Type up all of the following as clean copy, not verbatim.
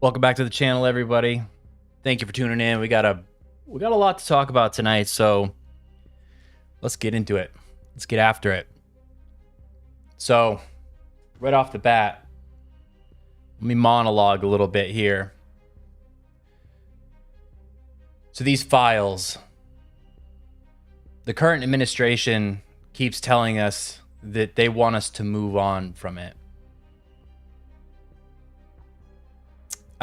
Welcome back to the channel, everybody. Thank you for tuning in. We got a lot to talk about tonight, so let's get into it. Let's get after it. So, right off the bat, let me monologue a little bit here. So these files, the current administration keeps telling us that they want us to move on from it.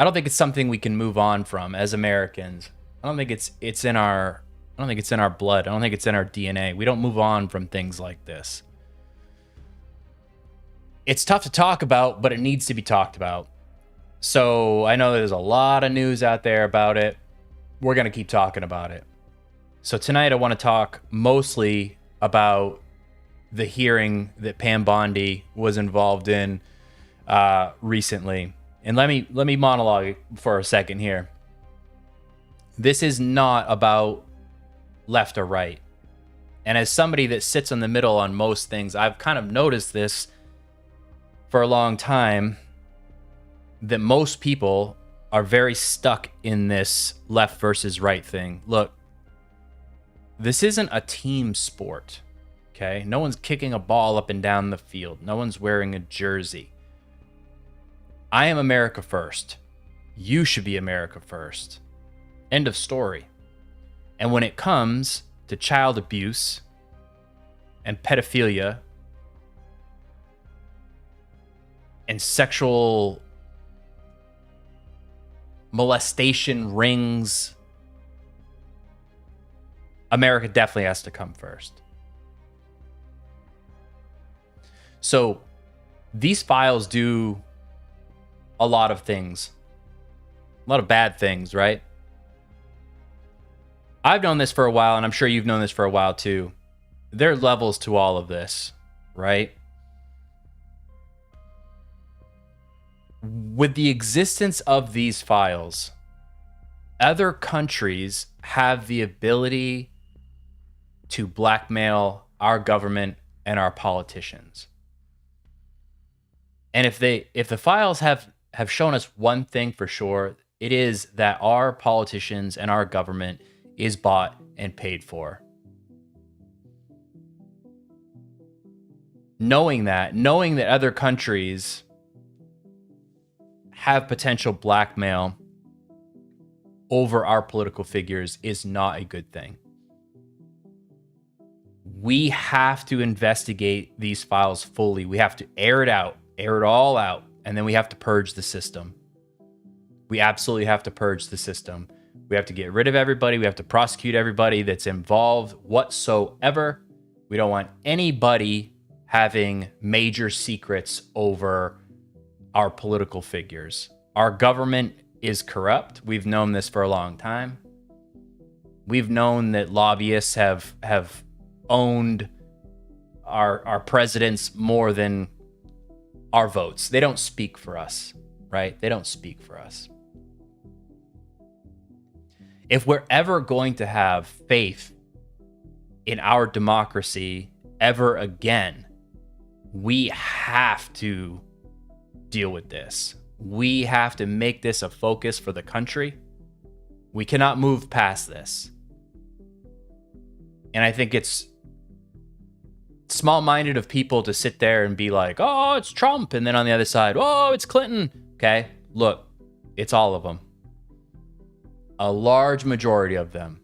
I don't think it's something we can move on from as Americans. I don't think it's in our blood. I don't think it's in our DNA. We don't move on from things like this. It's tough to talk about, but it needs to be talked about. So I know there's a lot of news out there about it. We're going to keep talking about it. So tonight I want to talk mostly about the hearing that Pam Bondi was involved in recently. And let me monologue for a second here. This is not about left or right. And as somebody that sits in the middle on most things, I've kind of noticed this for a long time, that most people are very stuck in this left versus right thing. Look, this isn't a team sport, okay? No one's kicking a ball up and down the field. No one's wearing a jersey. I am America first. You should be America first. End of story. And when it comes to child abuse and pedophilia and sexual molestation rings, America definitely has to come first. So these files do a lot of things, a lot of bad things, right? I've known this for a while, and I'm sure you've known this for a while too. There are levels to all of this, right? With the existence of these files, other countries have the ability to blackmail our government and our politicians. And if the files have shown us one thing for sure, it is that our politicians and our government is bought and paid for. Knowing that other countries have potential blackmail over our political figures is not a good thing. We have to investigate these files fully. We have to air it all out. And then we have to purge the system. We absolutely have to purge the system. We have to get rid of everybody. We have to prosecute everybody that's involved whatsoever. We don't want anybody having major secrets over our political figures. Our government is corrupt. We've known this for a long time. We've known that lobbyists have owned our presidents more than our votes. They don't speak for us, right? They don't speak for us. If we're ever going to have faith in our democracy ever again, we have to deal with this. We have to make this a focus for the country. We cannot move past this. And I think it's small-minded of people to sit there and be like, oh, it's Trump. And then on the other side, oh, it's Clinton. Okay, look, it's all of them. A large majority of them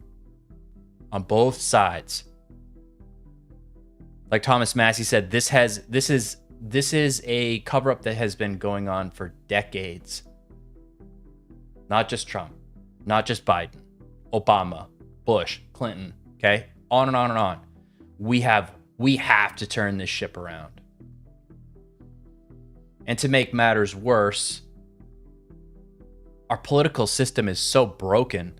on both sides. Like Thomas Massey said, this is a cover-up that has been going on for decades. Not just Trump, not just Biden, Obama, Bush, Clinton, okay? On and on and on. We have to turn this ship around. And to make matters worse, our political system is so broken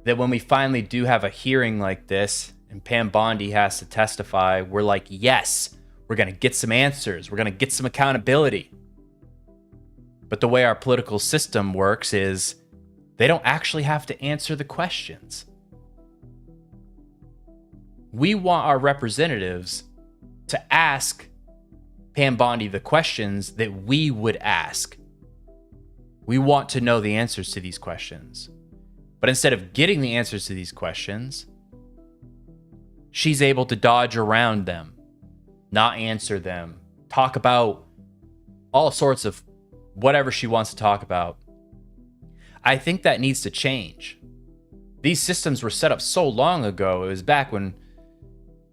that when we finally do have a hearing like this and Pam Bondi has to testify, we're like, yes, we're going to get some answers. We're going to get some accountability. But the way our political system works is they don't actually have to answer the questions. We want our representatives to ask Pam Bondi the questions that we would ask. We want to know the answers to these questions. But instead of getting the answers to these questions, she's able to dodge around them, not answer them, talk about all sorts of whatever she wants to talk about. I think that needs to change. These systems were set up so long ago. It was back when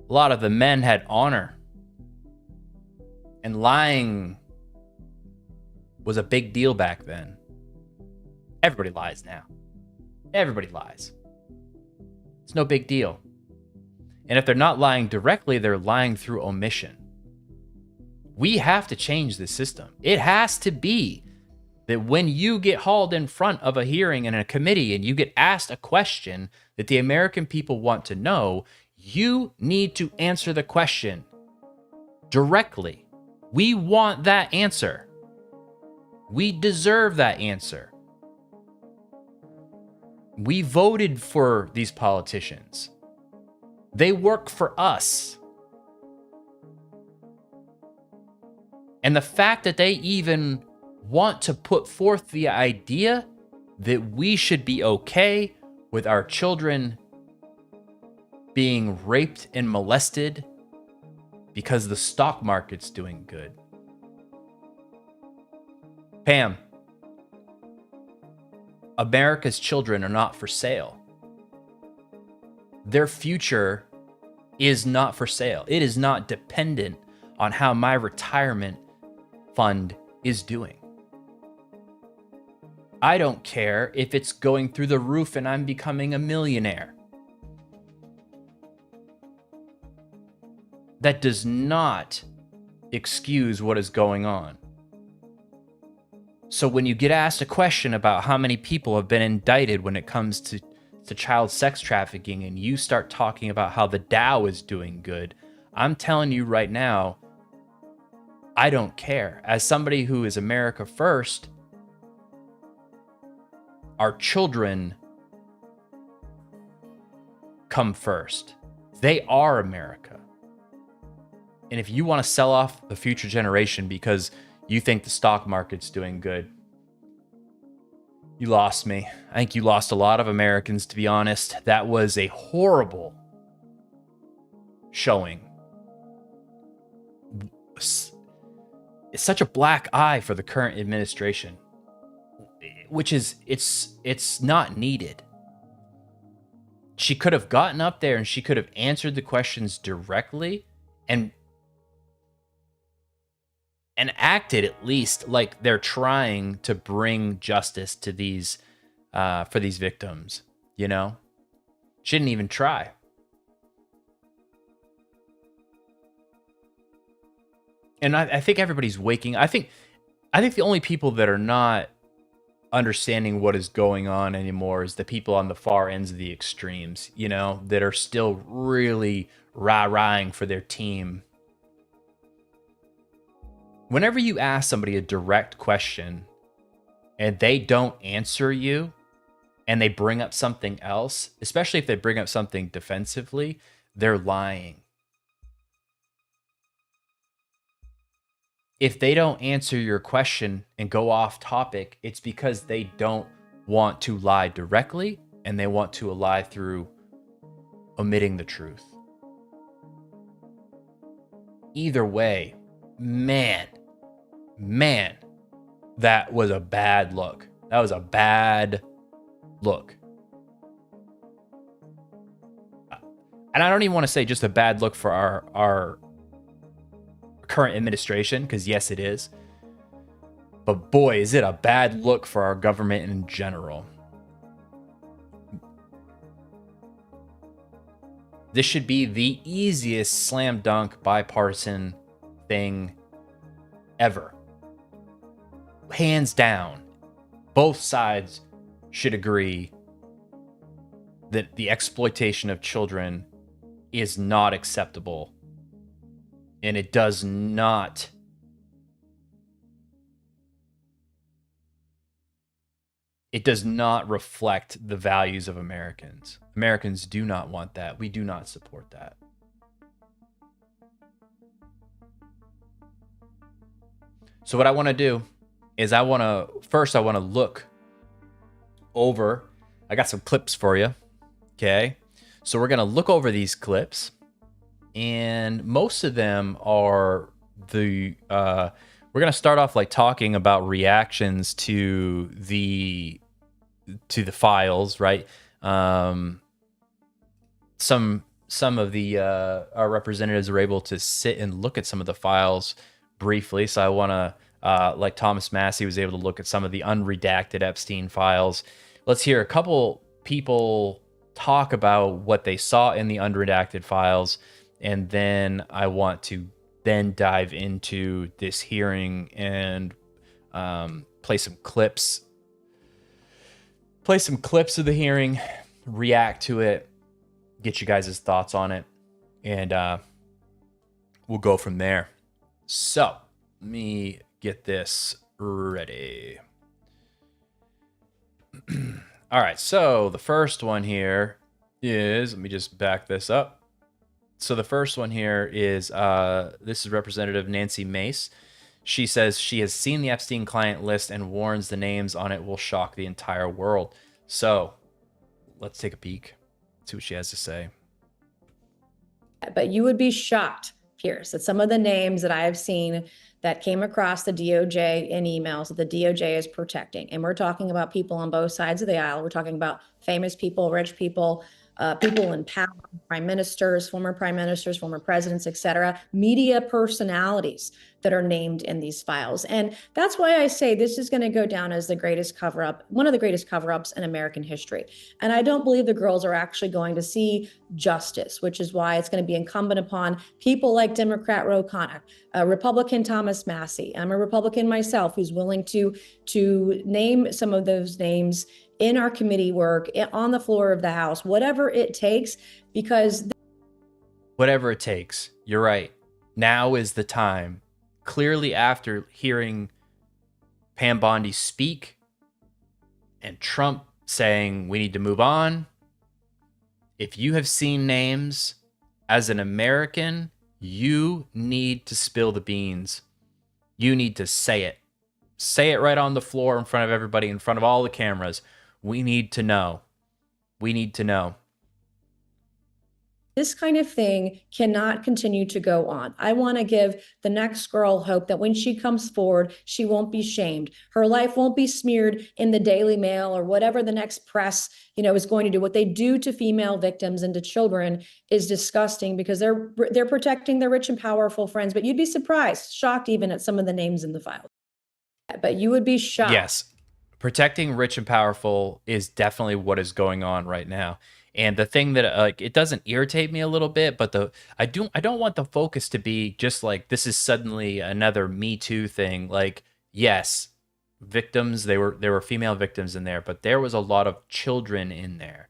a lot of the men had honor. And lying was a big deal back then. Everybody lies now. Everybody lies. It's no big deal. And if they're not lying directly, they're lying through omission. We have to change the system. It has to be that when you get hauled in front of a hearing in a committee and you get asked a question that the American people want to know, you need to answer the question directly. We want that answer. We deserve that answer. We voted for these politicians. They work for us. And the fact that they even want to put forth the idea that we should be okay with our children being raped and molested because the stock market's doing good. Pam, America's children are not for sale. Their future is not for sale. It is not dependent on how my retirement fund is doing. I don't care if it's going through the roof and I'm becoming a millionaire. That does not excuse what is going on. So when you get asked a question about how many people have been indicted when it comes to child sex trafficking and you start talking about how the Dow is doing good, I'm telling you right now, I don't care. As somebody who is America first, our children come first. They are America. And if you want to sell off the future generation because you think the stock market's doing good, you lost me. I think you lost a lot of Americans, to be honest. That was a horrible showing. It's such a black eye for the current administration, which is, it's not needed. She could have gotten up there and she could have answered the questions directly and acted at least like they're trying to bring justice to these, for these victims, you know? She didn't even try. And I think everybody's waking. I think the only people that are not understanding what is going on anymore is the people on the far ends of the extremes, you know, that are still really rah-rahing for their team. Whenever you ask somebody a direct question and they don't answer you and they bring up something else, especially if they bring up something defensively, they're lying. If they don't answer your question and go off topic, it's because they don't want to lie directly and they want to lie through omitting the truth. Either way, man, that was a bad look. That was a bad look. And I don't even want to say just a bad look for our current administration, because yes, it is. But boy, is it a bad look for our government in general. This should be the easiest slam dunk bipartisan thing ever. Hands down, both sides should agree that the exploitation of children is not acceptable. And it does not reflect the values of Americans. Americans do not want that. We do not support that. So what I want to do is I want to look over. I got some clips for you. Okay. So we're going to look over these clips, and most of them are we're going to start off like talking about reactions to the files, right? Some of the our representatives are able to sit and look at some of the files briefly. So I want to, like Thomas Massey was able to look at some of the unredacted Epstein files. Let's hear a couple people talk about what they saw in the unredacted files, and then I want to then dive into this hearing and play some clips of the hearing, react to it, get you guys' thoughts on it, and we'll go from there. So let me get this ready. All right, so the first one here is, let me just back this up. So the first one here is, this is Representative Nancy Mace. She says she has seen the Epstein client list and warns the names on it will shock the entire world. So let's take a peek, see what she has to say. But you would be shocked, Pierce, that some of the names that I have seen that came across the DOJ in emails that the DOJ is protecting. And we're talking about people on both sides of the aisle. We're talking about famous people, rich people, people in power, prime ministers, former presidents, et cetera, media personalities that are named in these files. And that's why I say this is going to go down as the greatest cover-up, one of the greatest cover-ups in American history. And I don't believe the girls are actually going to see justice, which is why it's going to be incumbent upon people like Democrat Ro Khanna, Republican Thomas Massey. I'm a Republican myself who's willing to name some of those names in our committee work, on the floor of the House, whatever it takes, because... Whatever it takes. You're right. Now is the time. Clearly, after hearing Pam Bondi speak and Trump saying we need to move on, if you have seen names as an American, you need to spill the beans. You need to say it. Say it right on the floor in front of everybody, in front of all the cameras. We need to know. We need to know. This kind of thing cannot continue to go on. I want to give the next girl hope that when she comes forward, she won't be shamed. Her life won't be smeared in the Daily Mail or whatever the next press, is going to do. What they do to female victims and to children is disgusting, because they're protecting their rich and powerful friends. But you'd be surprised, shocked even at some of the names in the file. But you would be shocked. Yes. Protecting rich and powerful is definitely what is going on right now. And the thing that it doesn't irritate me a little bit, but I don't want the focus to be just like this is suddenly another Me Too thing. Like, yes, victims, there were female victims in there, but there was a lot of children in there,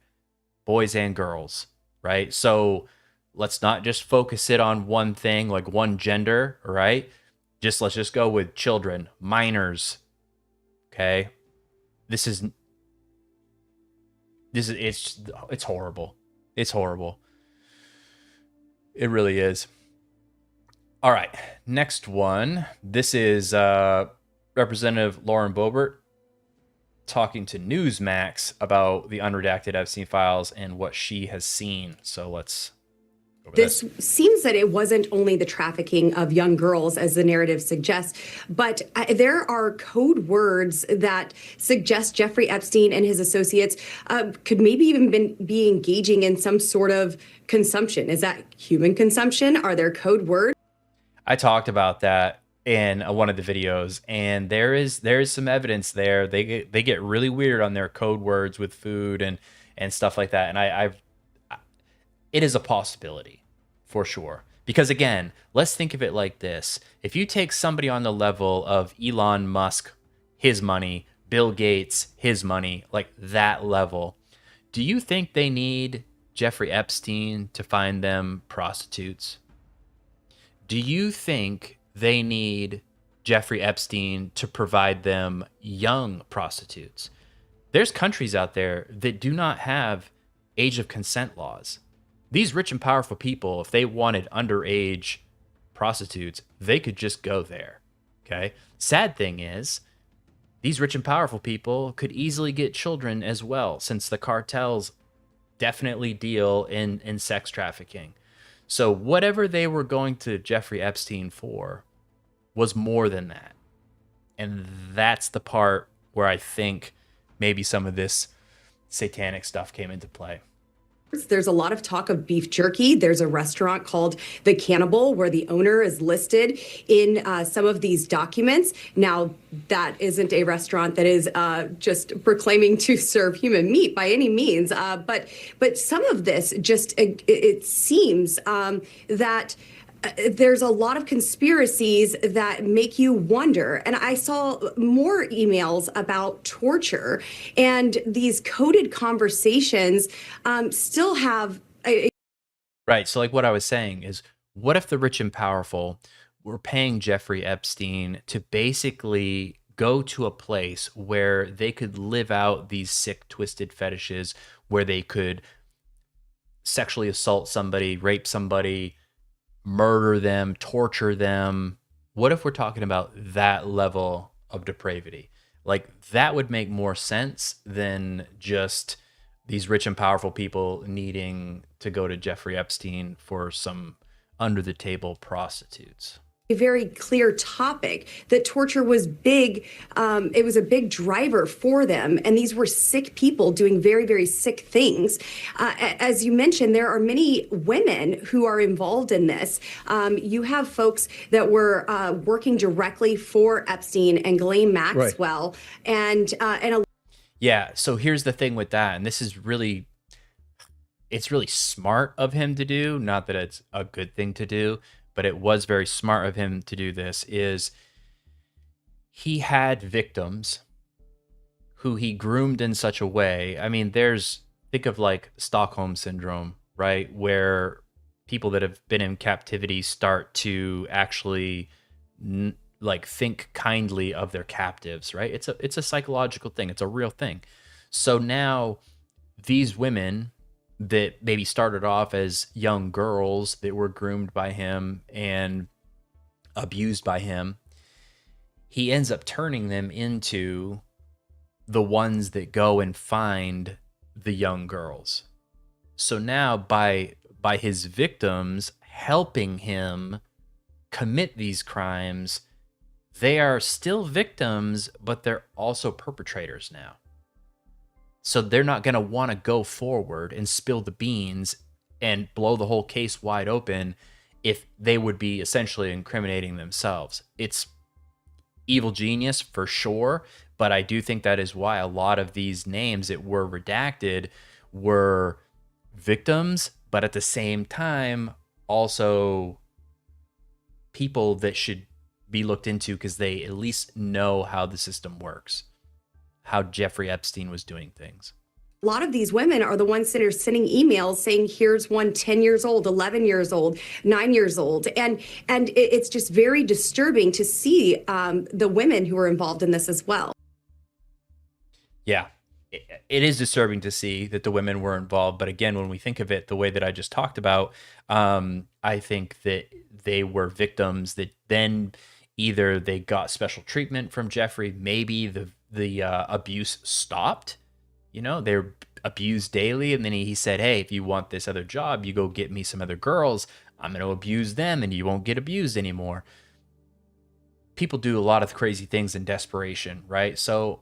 boys and girls, right? So let's not just focus it on one thing, like one gender, right? Let's just go with children, minors. Okay. It's horrible. It's horrible. It really is. All right. Next one. This is Representative Lauren Boebert talking to Newsmax about the unredacted Epstein files and what she has seen. So let's This seems that it wasn't only the trafficking of young girls, as the narrative suggests, but there are code words that suggest Jeffrey Epstein and his associates could maybe even be engaging in some sort of consumption. Is that human consumption? Are there code words? I talked about that in one of the videos, and there is some evidence there. They get really weird on their code words with food and stuff like that. And it is a possibility for sure. Because again, let's think of it like this. If you take somebody on the level of Elon Musk, his money, Bill Gates, his money, like that level, do you think they need Jeffrey Epstein to find them prostitutes? Do you think they need Jeffrey Epstein to provide them young prostitutes? There's countries out there that do not have age of consent laws. These rich and powerful people, if they wanted underage prostitutes, they could just go there. Okay. Sad thing is, these rich and powerful people could easily get children as well, since the cartels definitely deal in sex trafficking. So whatever they were going to Jeffrey Epstein for was more than that. And that's the part where I think maybe some of this satanic stuff came into play. There's a lot of talk of beef jerky. There's a restaurant called The Cannibal where the owner is listed in some of these documents. Now, that isn't a restaurant that is just proclaiming to serve human meat by any means. But some of this just, it seems that there's a lot of conspiracies that make you wonder. And I saw more emails about torture, and these coded conversations still have Right. So like what I was saying is, what if the rich and powerful were paying Jeffrey Epstein to basically go to a place where they could live out these sick, twisted fetishes, where they could sexually assault somebody, rape somebody, murder them, torture them? What if we're talking about that level of depravity? Like, that would make more sense than just these rich and powerful people needing to go to Jeffrey Epstein for some under the table prostitutes. a very clear topic that torture was big. It was a big driver for them. And these were sick people doing very, very sick things. As you mentioned, there are many women who are involved in this. You have folks that were working directly for Epstein and Ghislaine Maxwell. Right. Yeah. So here's the thing with that. And this is really, it's really smart of him to do. Not that it's a good thing to do, but it was very smart of him to do this. Is he had victims who he groomed in such a way. I mean, think of like Stockholm syndrome, right? Where people that have been in captivity start to actually like think kindly of their captives, right? It's a psychological thing. It's a real thing. So now these women that maybe started off as young girls that were groomed by him and abused by him, he ends up turning them into the ones that go and find the young girls. So now by his victims helping him commit these crimes, they are still victims, but they're also perpetrators now. So they're not going to want to go forward and spill the beans and blow the whole case wide open if they would be essentially incriminating themselves. It's evil genius for sure, but I do think that is why a lot of these names that were redacted were victims, but at the same time also people that should be looked into because they at least know how the system works, how Jeffrey Epstein was doing things. A lot of these women are the ones that are sending emails saying, here's one 10 years old, 11 years old, 9 years old. And it's just very disturbing to see the women who are involved in this as well. Yeah, it is disturbing to see that the women were involved. But again, when we think of it the way that I just talked about, I think that they were victims that then either they got special treatment from Jeffrey, maybe the abuse stopped. You know, they're abused daily, and then he said, hey, if you want this other job, you go get me some other girls. I'm going to abuse them, and you won't get abused anymore. People do a lot of crazy things in desperation, right? So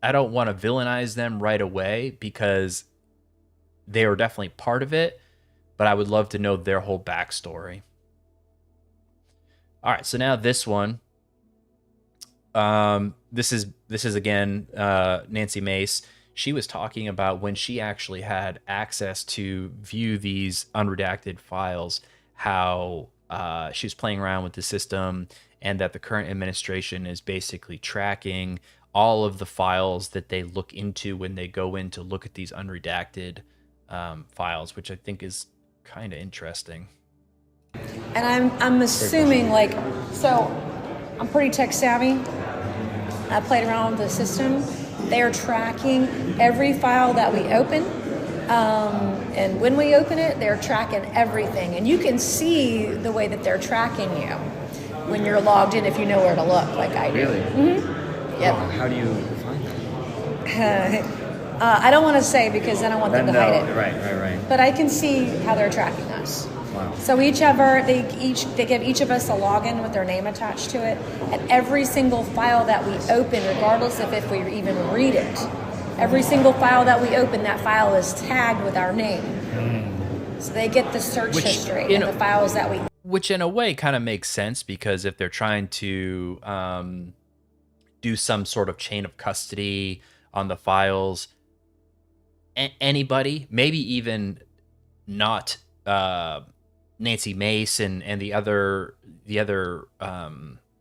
I don't want to villainize them right away because they are definitely part of it, but I would love to know their whole backstory. All right, so now this one. This is again Nancy Mace. She was talking about when she actually had access to view these unredacted files, how she was playing around with the system, and that the current administration is basically tracking all of the files that they look into when they go in to look at these unredacted files, which I think is kind of interesting. And I'm assuming, like, so I'm pretty tech savvy. I played around with the system. They are tracking every file that we open. And when we open it, they're tracking everything. And you can see the way that they're tracking you when you're logged in if you know where to look, like I do. Really? Mm-hmm. Yep. How do you find that? I don't want to say because then I want them to hide it. Right. But I can see how they're tracking us. Wow. So they give each of us a login with their name attached to it, and every single file that we open, regardless of if we even read it, every single file that we open, that file is tagged with our name. So they get the search history and the files that we. Which in a way kind of makes sense, because if they're trying to do some sort of chain of custody on the files, anybody, maybe even not Nancy Mace and the other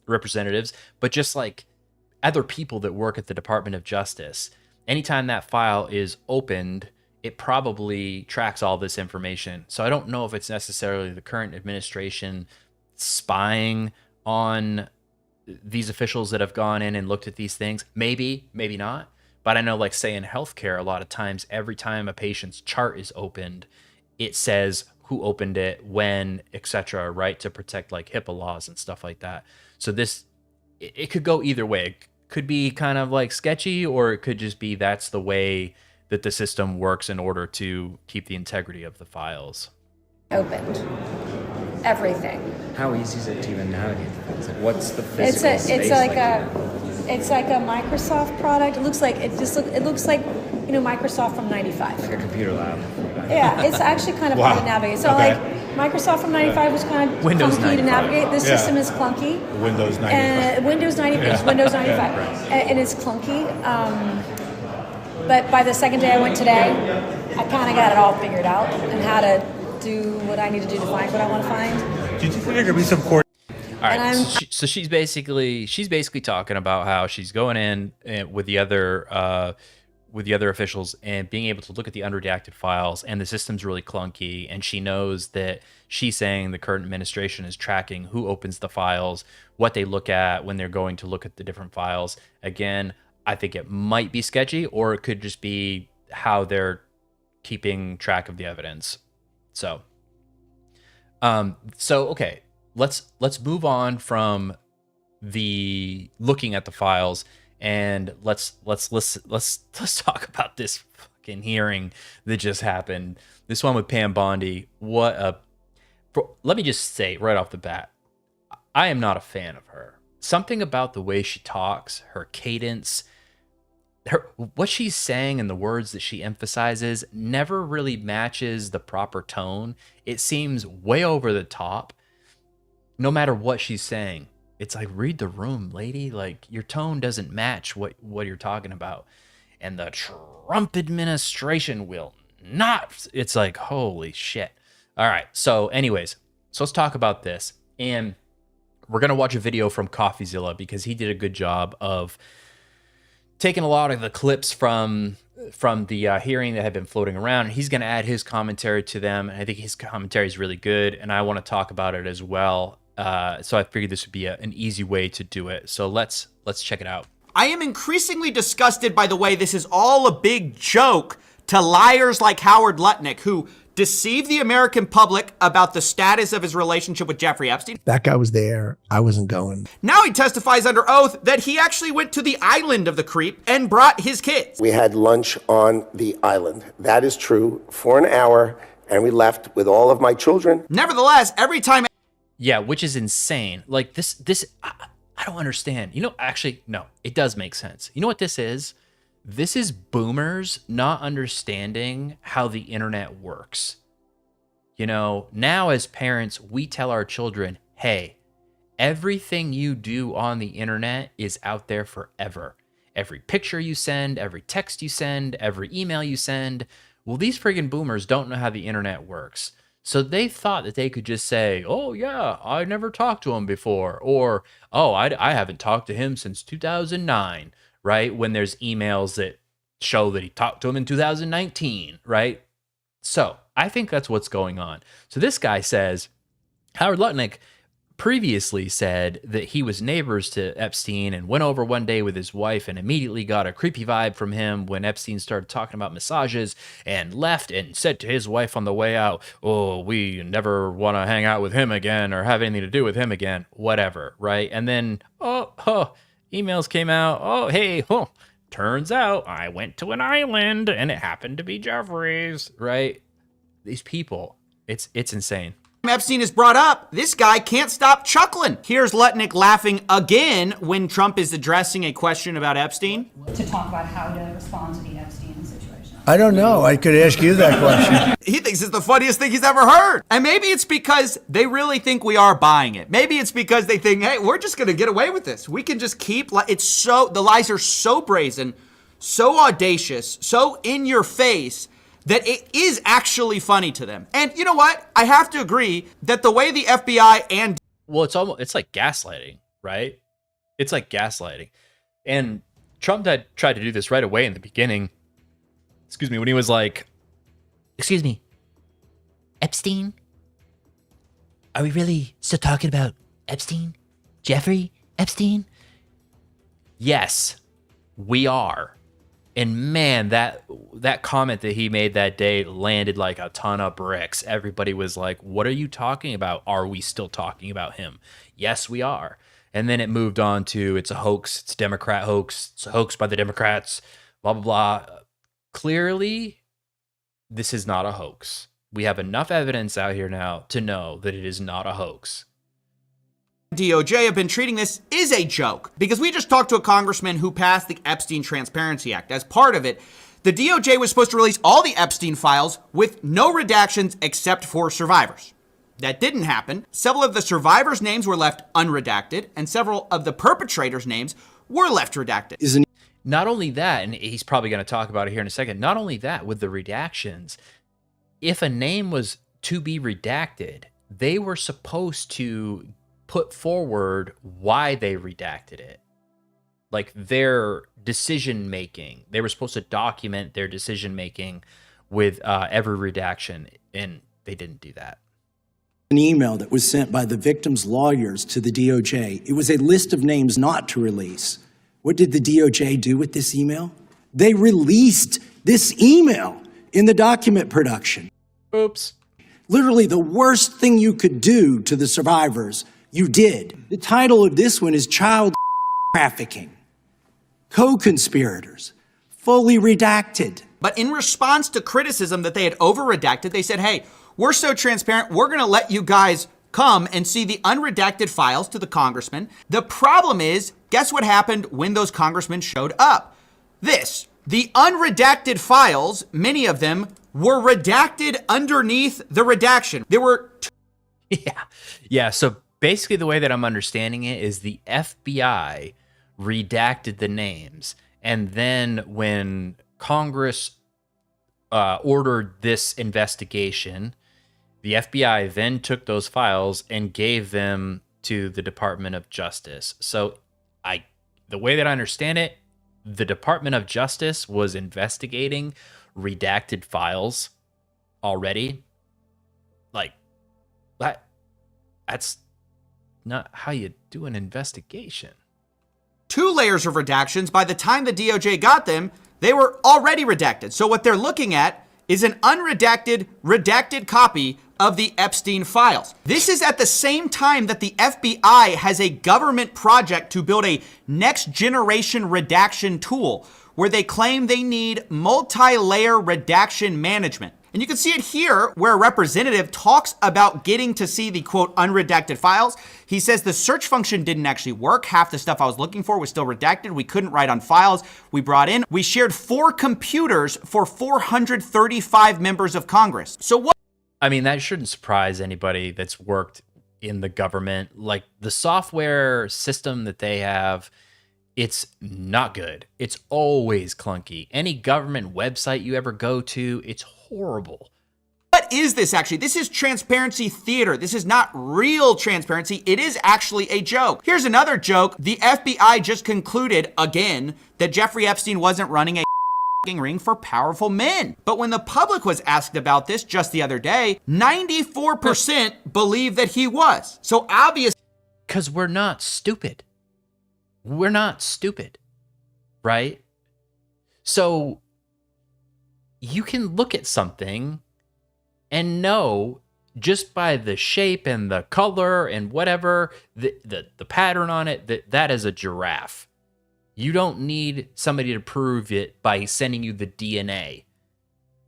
representatives, but just like other people that work at the Department of Justice, anytime that file is opened, it probably tracks all this information. So I don't know if it's necessarily the current administration spying on these officials that have gone in and looked at these things. Maybe not. But I know, like, say in healthcare, a lot of times, every time a patient's chart is opened, it says who opened it, when, etc., right, to protect like HIPAA laws and stuff like that. So it could go either way. It could be kind of like sketchy, or it could just be that's the way that the system works in order to keep the integrity of the files. Opened everything. How easy is it to even navigate the files? Like, what's the physical space? It's like a Microsoft product. It looks like Microsoft from '95. Like a computer lab. Yeah, it's actually kind of hard to navigate. So like Microsoft from '95 was kind of Windows clunky 95. to navigate. This system is clunky. Windows 95. And Windows 95. It's Windows 95, and it's clunky. But by the second day I went today, I kind of got it all figured out and how to do what I need to do to find what I want to find. Do you think there could be some court? All right, so she's basically talking about how she's going in with the other officials and being able to look at the unredacted files, and the system's really clunky, and she knows that she's saying the current administration is tracking who opens the files, what they look at when they're going to look at the different files. Again, I think it might be sketchy, or it could just be how they're keeping track of the evidence. So okay. Let's move on from the looking at the files, and let's talk about this fucking hearing that just happened. This one with Pam Bondi. Let me just say right off the bat, I am not a fan of her. Something about the way she talks, her cadence, what she's saying and the words that she emphasizes never really matches the proper tone. It seems way over the top. No matter what she's saying, it's like, read the room, lady. Like, your tone doesn't match what you're talking about. And the Trump administration will not. It's like, holy shit. All right. So anyways, let's talk about this. And we're going to watch a video from Coffeezilla, because he did a good job of taking a lot of the clips from the hearing that had been floating around, and he's going to add his commentary to them. And I think his commentary is really good, and I want to talk about it as well. So I figured this would be an easy way to do it. So let's check it out. I am increasingly disgusted by the way this is all a big joke to liars like Howard Lutnick, who deceived the American public about the status of his relationship with Jeffrey Epstein. That guy was there. I wasn't going. Now he testifies under oath that he actually went to the island of the creep and brought his kids. We had lunch on the island. That is true, for an hour, and we left with all of my children. Nevertheless, every time... Yeah, which is insane. Like, this I don't understand. Actually, no, it does make sense. You know what this is? This is boomers not understanding how the internet works. Now as parents, we tell our children, hey, everything you do on the internet is out there forever. Every picture you send, every text you send, every email you send. Well, these friggin' boomers don't know how the internet works. So they thought that they could just say, oh, yeah, I never talked to him before. Or, oh, I haven't talked to him since 2009, right? When there's emails that show that he talked to him in 2019, right? So I think that's what's going on. So this guy says, Howard Lutnick previously said that he was neighbors to Epstein and went over one day with his wife and immediately got a creepy vibe from him when Epstein started talking about massages, and left and said to his wife on the way out, oh, we never want to hang out with him again or have anything to do with him again, whatever, right? And then, Emails came out. Oh, hey, turns out I went to an island and it happened to be Jeffrey's, right? These people, it's insane. Epstein is brought up, this guy can't stop chuckling. Here's Lutnick laughing again when Trump is addressing a question about Epstein. To talk about how to respond to the Epstein situation. I don't know. I could ask you that question. He thinks it's the funniest thing he's ever heard. And maybe it's because they really think we are buying it. Maybe it's because they think, hey, we're just going to get away with this. We can just keep, the lies are so brazen, so audacious, so in your face, that it is actually funny to them. And you know what? I have to agree that the way the FBI and... Well, it's like gaslighting, right? It's like gaslighting. And Trump had tried to do this right away in the beginning. Excuse me, when he was like, excuse me, Epstein? Are we really still talking about Epstein? Jeffrey Epstein? Yes, we are. And man, that comment that he made that day landed like a ton of bricks. Everybody was like, what are you talking about? Are we still talking about him? Yes, we are. And then it moved on to, it's a hoax. It's a Democrat hoax. It's a hoax by the Democrats, blah, blah, blah. Clearly, this is not a hoax. We have enough evidence out here now to know that it is not a hoax. DOJ have been treating this is a joke because we just talked to a congressman who passed the Epstein Transparency Act. As part of it, the DOJ was supposed to release all the Epstein files with no redactions except for survivors. That didn't happen. Several of the survivors' names were left unredacted, and several of the perpetrators' names were left redacted. Not only that, and he's probably going to talk about it here in a second, not only that, with the redactions, if a name was to be redacted, they were supposed to put forward why they redacted it. Like their decision making. They were supposed to document their decision making with every redaction, and they didn't do that. An email that was sent by the victim's lawyers to the DOJ. It was a list of names not to release. What did the DOJ do with this email? They released this email in the document production. Oops. Literally the worst thing you could do to the survivors, you did. The title of this one is Child Trafficking. Co-conspirators. Fully redacted. But in response to criticism that they had over-redacted, they said, hey, we're so transparent, we're going to let you guys come and see the unredacted files to the congressman. The problem is, guess what happened when those congressmen showed up? This. The unredacted files, many of them, were redacted underneath the redaction. There were... Yeah, so basically the way that I'm understanding it is the FBI redacted the names. And then when Congress ordered this investigation, the FBI then took those files and gave them to the Department of Justice. So the way that I understand it, the Department of Justice was investigating redacted files already. Like, that's not how you do an investigation. 2 layers of redactions. By the time the DOJ got them, they were already redacted. So what they're looking at is an unredacted, redacted copy of the Epstein files. This is at the same time that the FBI has a government project to build a next generation redaction tool where they claim they need multi-layer redaction management. And you can see it here where a representative talks about getting to see the quote unredacted files. He says the search function didn't actually work. Half the stuff I was looking for was still redacted. We couldn't write on files we brought in. We shared 4 computers for 435 members of Congress. So what? I mean, that shouldn't surprise anybody that's worked in the government. Like the software system that they have, it's not good. It's always clunky. Any government website you ever go to, it's horrible. What is this actually? This is transparency theater. This is not real transparency. It is actually a joke. Here's another joke. The FBI just concluded again that Jeffrey Epstein wasn't running a ring for powerful men. But when the public was asked about this just the other day, 94% believe that he was. So obviously, because we're not stupid. We're not stupid, right? So you can look at something and know just by the shape and the color and whatever, the pattern on it, that is a giraffe. You don't need somebody to prove it by sending you the DNA.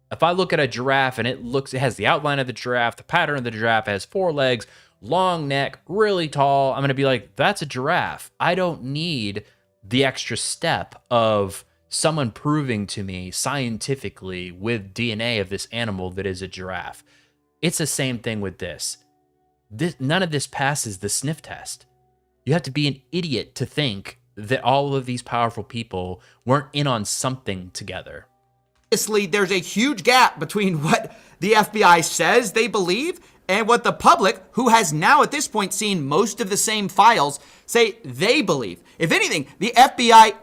If I look at a giraffe and it has the outline of the giraffe, the pattern of the giraffe, it has 4 legs, long neck, really tall, I'm going to be like, that's a giraffe. I don't need the extra step of someone proving to me scientifically with DNA of this animal that is a giraffe. It's the same thing with this. None of this passes the sniff test. You have to be an idiot to think that all of these powerful people weren't in on something together. Obviously, there's a huge gap between what the FBI says they believe and what the public, who has now at this point seen most of the same files, say they believe. If anything, the FBI,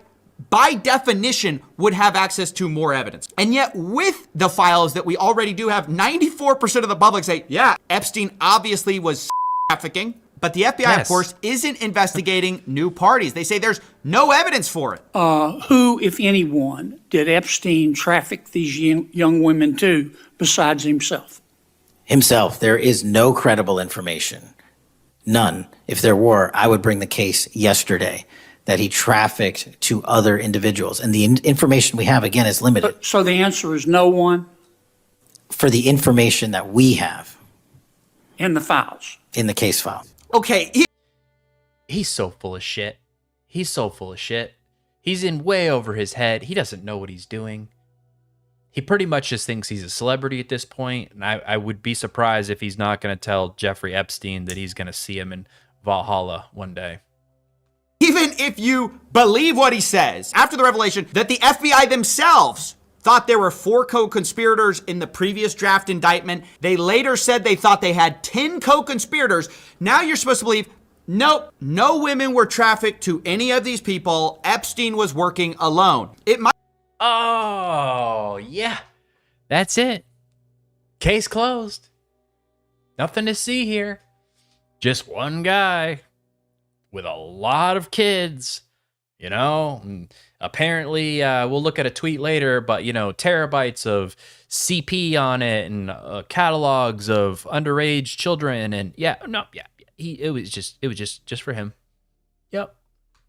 by definition, would have access to more evidence. And yet, with the files that we already do have, 94% of the public say, yeah, Epstein obviously was trafficking. But the FBI, of course, isn't investigating new parties. They say there's no evidence for it. Who, if anyone, did Epstein traffic these young women to besides himself? Himself. There is no credible information. None. If there were, I would bring the case yesterday that he trafficked to other individuals. And the information we have, again, is limited. So the answer is no one? For the information that we have. In the files? In the case file. Okay. He's so full of shit. He's so full of shit. He's in way over his head. He doesn't know what he's doing. He pretty much just thinks he's a celebrity at this point. And I would be surprised if he's not going to tell Jeffrey Epstein that he's going to see him in Valhalla one day. Even if you believe what he says, after the revelation that the FBI themselves thought there were 4 co-conspirators in the previous draft indictment. They later said they thought they had 10 co-conspirators. Now you're supposed to believe, nope, no women were trafficked to any of these people. Epstein was working alone. It might. Oh, yeah. That's it. Case closed. Nothing to see here. Just one guy with a lot of kids, you know. And apparently, we'll look at a tweet later, but, you know, terabytes of CP on it and catalogs of underage children. And it was just for him. Yep.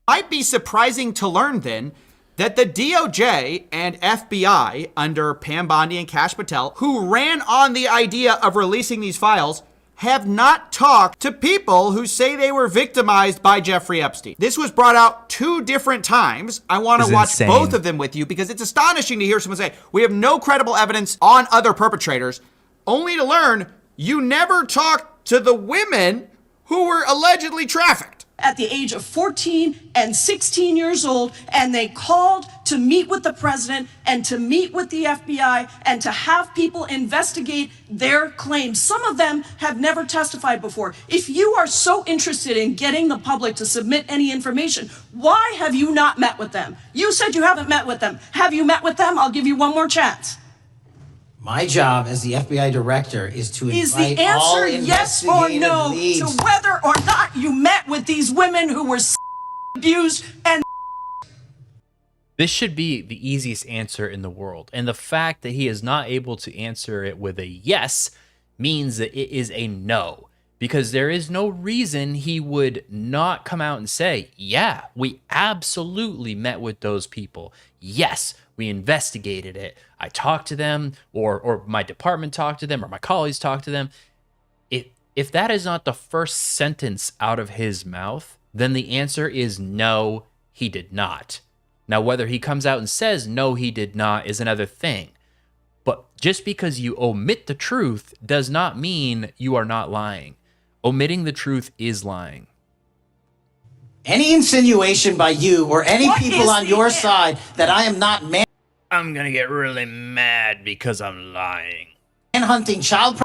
Might be surprising to learn then that the DOJ and FBI under Pam Bondi and Kash Patel, who ran on the idea of releasing these files, have not talked to people who say they were victimized by Jeffrey Epstein. This was brought out 2 different times. I want to watch both of them with you because it's astonishing to hear someone say, we have no credible evidence on other perpetrators, only to learn you never talked to the women who were allegedly trafficked. At the age of 14 and 16 years old, and they called to meet with the president and to meet with the FBI and to have people investigate their claims. Some of them have never testified before. If you are so interested in getting the public to submit any information, why have you not met with them? You said you haven't met with them. Have you met with them? I'll give you one more chance. My job as the FBI director is to invite Is the answer yes or no leads to whether or not you met with these women who were abused and... This should be the easiest answer in the world. And the fact that he is not able to answer it with a yes means that it is a no. Because there is no reason he would not come out and say, yeah, we absolutely met with those people. Yes, we investigated it. I talked to them, or my department talked to them, or my colleagues talked to them. If that is not the first sentence out of his mouth, then the answer is no, he did not. Now, whether he comes out and says no, he did not is another thing. But just because you omit the truth does not mean you are not lying. Omitting the truth is lying. Any insinuation by you or any people on your side that I am not I'm gonna get really mad because I'm lying. Manhunting child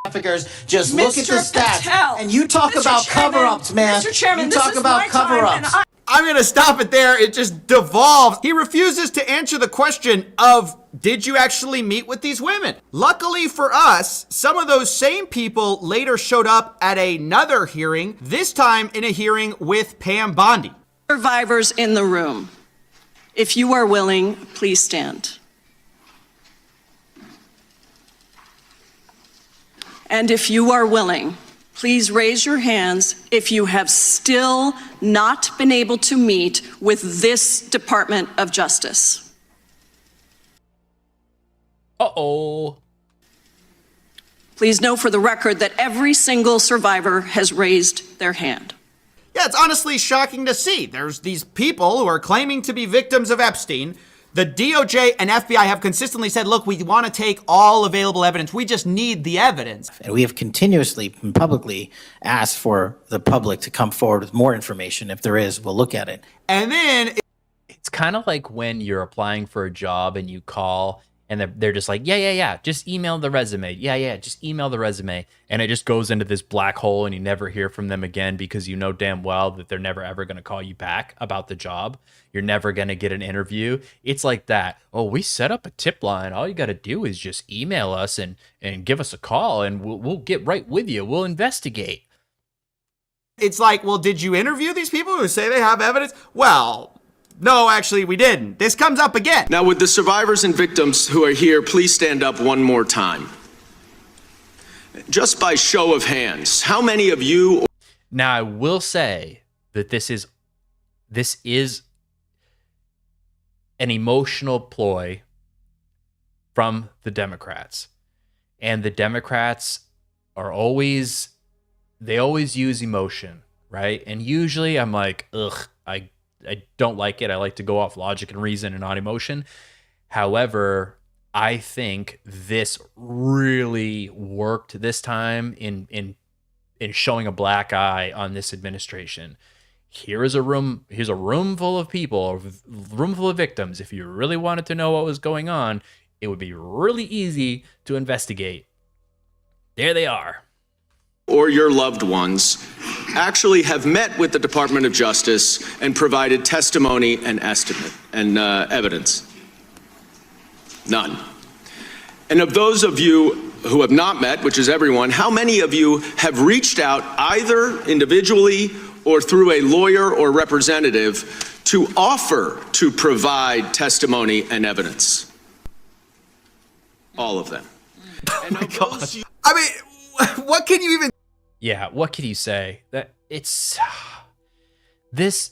traffickers, just look at the stats. Patel, and you talk Mr. about Chairman, cover-ups, man. Mr. Chairman, you this talk is about my time, cover-ups. and I'm going to stop it there. It just devolves. He refuses to answer the question of, did you actually meet with these women? Luckily for us, some of those same people later showed up at another hearing, this time in a hearing with Pam Bondi. survivors in the room, if you are willing, please stand. And if you are willing, please raise your hands if you have still not been able to meet with this Department of Justice. Uh-oh. Please know for the record that every single survivor has raised their hand. Yeah, it's honestly shocking to see. There's these people who are claiming to be victims of Epstein. The DOJ and FBI have consistently said, look, we want to take all available evidence. We just need the evidence. And we have continuously and publicly asked for the public to come forward with more information. If there is, we'll look at it. And then it's kind of like when you're applying for a job and you call and they're just like, yeah, just email the resume. Yeah, just email the resume. And it just goes into this black hole and you never hear from them again because you know damn well that they're never ever going to call you back about the job. You're never going to get an interview. It's like that. Oh, we set up a tip line. All you got to do is just email us and give us a call and we'll get right with you. We'll investigate. It's like, well, did you interview these people who say they have evidence? Well, no, actually, we didn't. This comes up again. Now, would the survivors and victims who are here please stand up one more time? Just by show of hands, how many of you... Now, I will say that this is an emotional ploy from the Democrats. And the Democrats are always use emotion, right? And usually I'm like, ugh, I don't like it. I like to go off logic and reason and not emotion. However, I think this really worked this time in showing a black eye on this administration. Here's a room full of people, a room full of victims. If you really wanted to know what was going on, it would be really easy to investigate. There they are. Or your loved ones actually have met with the Department of Justice and provided testimony and estimate and evidence? None. And of those of you who have not met, which is everyone, how many of you have reached out either individually or through a lawyer or representative to offer to provide testimony and evidence? All of them. And of those I mean, what can you even... Yeah, what can you say? That it's this.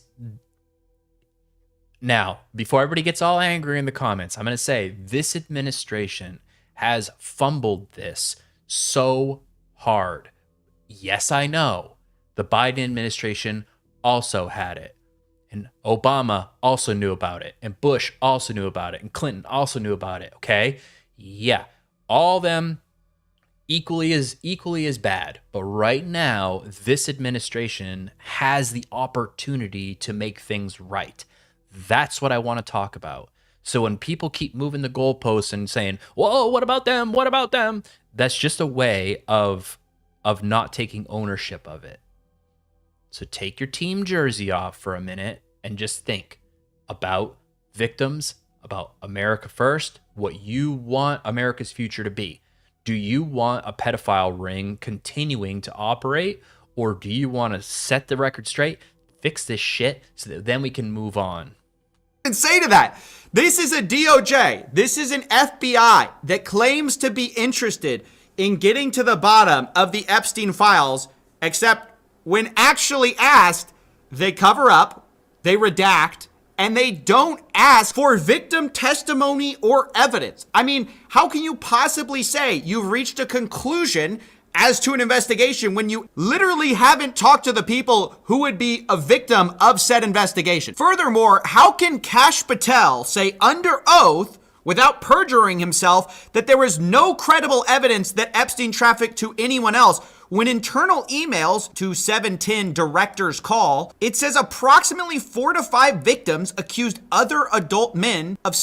Now, before everybody gets all angry in the comments, I'm going to say this administration has fumbled this so hard. Yes, I know. The Biden administration also had it. And Obama also knew about it. And Bush also knew about it. And Clinton also knew about it. Okay? Yeah. All them equally as bad. But right now, this administration has the opportunity to make things right. That's what I want to talk about. So when people keep moving the goalposts and saying, whoa, what about them? What about them? That's just a way of not taking ownership of it. So take your team jersey off for a minute and just think about victims, about America first, what you want America's future to be. Do you want a pedophile ring continuing to operate, or do you want to set the record straight, fix this shit, so that then we can move on? And say to that, this is a DOJ, this is an FBI that claims to be interested in getting to the bottom of the Epstein files, except when actually asked, they cover up, they redact, and they don't ask for victim testimony or evidence. I mean, how can you possibly say you've reached a conclusion as to an investigation when you literally haven't talked to the people who would be a victim of said investigation? Furthermore, how can Kash Patel say under oath, without perjuring himself, that there was no credible evidence that Epstein trafficked to anyone else, when internal emails to 710 Director's Call, it says approximately 4 to 5 victims accused other adult men of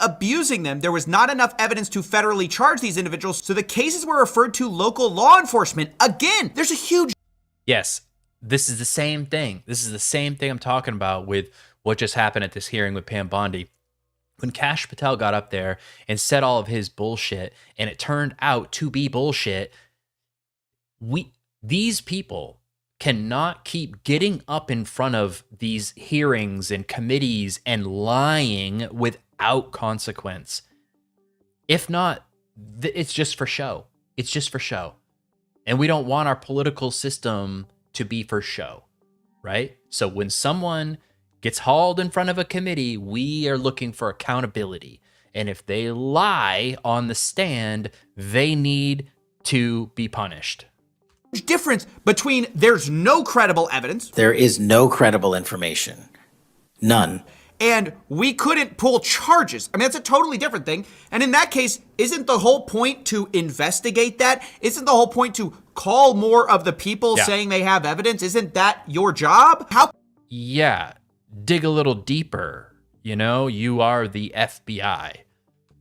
abusing them. There was not enough evidence to federally charge these individuals, so the cases were referred to local law enforcement. Again, there's a huge... Yes, this is the same thing. This is the same thing I'm talking about with what just happened at this hearing with Pam Bondi. When Kash Patel got up there and said all of his bullshit, and it turned out to be bullshit, these people cannot keep getting up in front of these hearings and committees and lying without consequence. If not, it's just for show. It's just for show. And we don't want our political system to be for show, right? So when someone gets hauled in front of a committee, we are looking for accountability. And if they lie on the stand, they need to be punished. Difference between there's no credible evidence. There is no credible information. None. And we couldn't pull charges. I mean, that's a totally different thing. And in that case, isn't the whole point to investigate that? Isn't the whole point to call more of the people saying they have evidence? Isn't that your job? How? Yeah, dig a little deeper. You know, you are the FBI.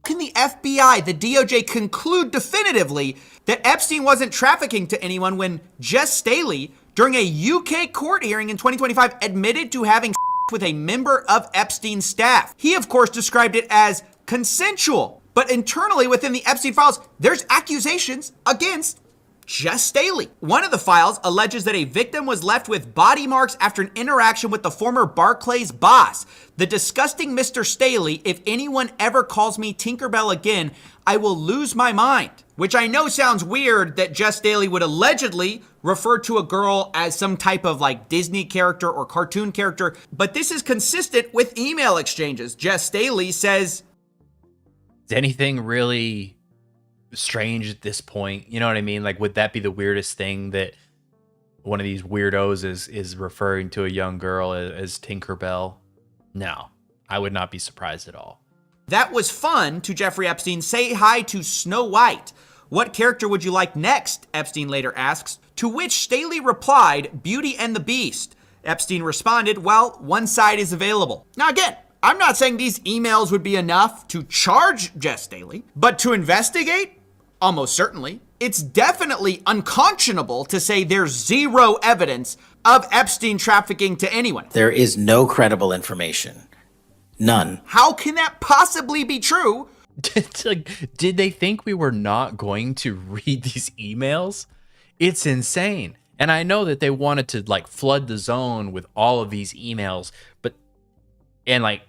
Can the FBI, the DOJ, conclude definitively that Epstein wasn't trafficking to anyone when Jess Staley, during a UK court hearing in 2025, admitted to having with a member of Epstein's staff? He, of course, described it as consensual. But internally within the Epstein files, there's accusations against Jess Staley. One of the files alleges that a victim was left with body marks after an interaction with the former Barclays boss. The disgusting Mr. Staley, if anyone ever calls me Tinkerbell again, I will lose my mind. Which I know sounds weird that Jess Staley would allegedly refer to a girl as some type of like Disney character or cartoon character, but this is consistent with email exchanges. Jess Staley says, is anything really strange at this point? You know what I mean? Like, would that be the weirdest thing, that one of these weirdos is referring to a young girl as Tinkerbell? No, I would not be surprised at all. that was fun to Jeffrey Epstein. Say hi to Snow White. What character would you like next? Epstein later asks, to which Staley replied, Beauty and the Beast. Epstein responded, well, one side is available. Now again, I'm not saying these emails would be enough to charge Jess Staley, but to investigate? Almost certainly. It's definitely unconscionable to say there's zero evidence of Epstein trafficking to anyone. There is no credible information. None. How can that possibly be true? Did they think we were not going to read these emails? It's insane. And I know that they wanted to like flood the zone with all of these emails, but and like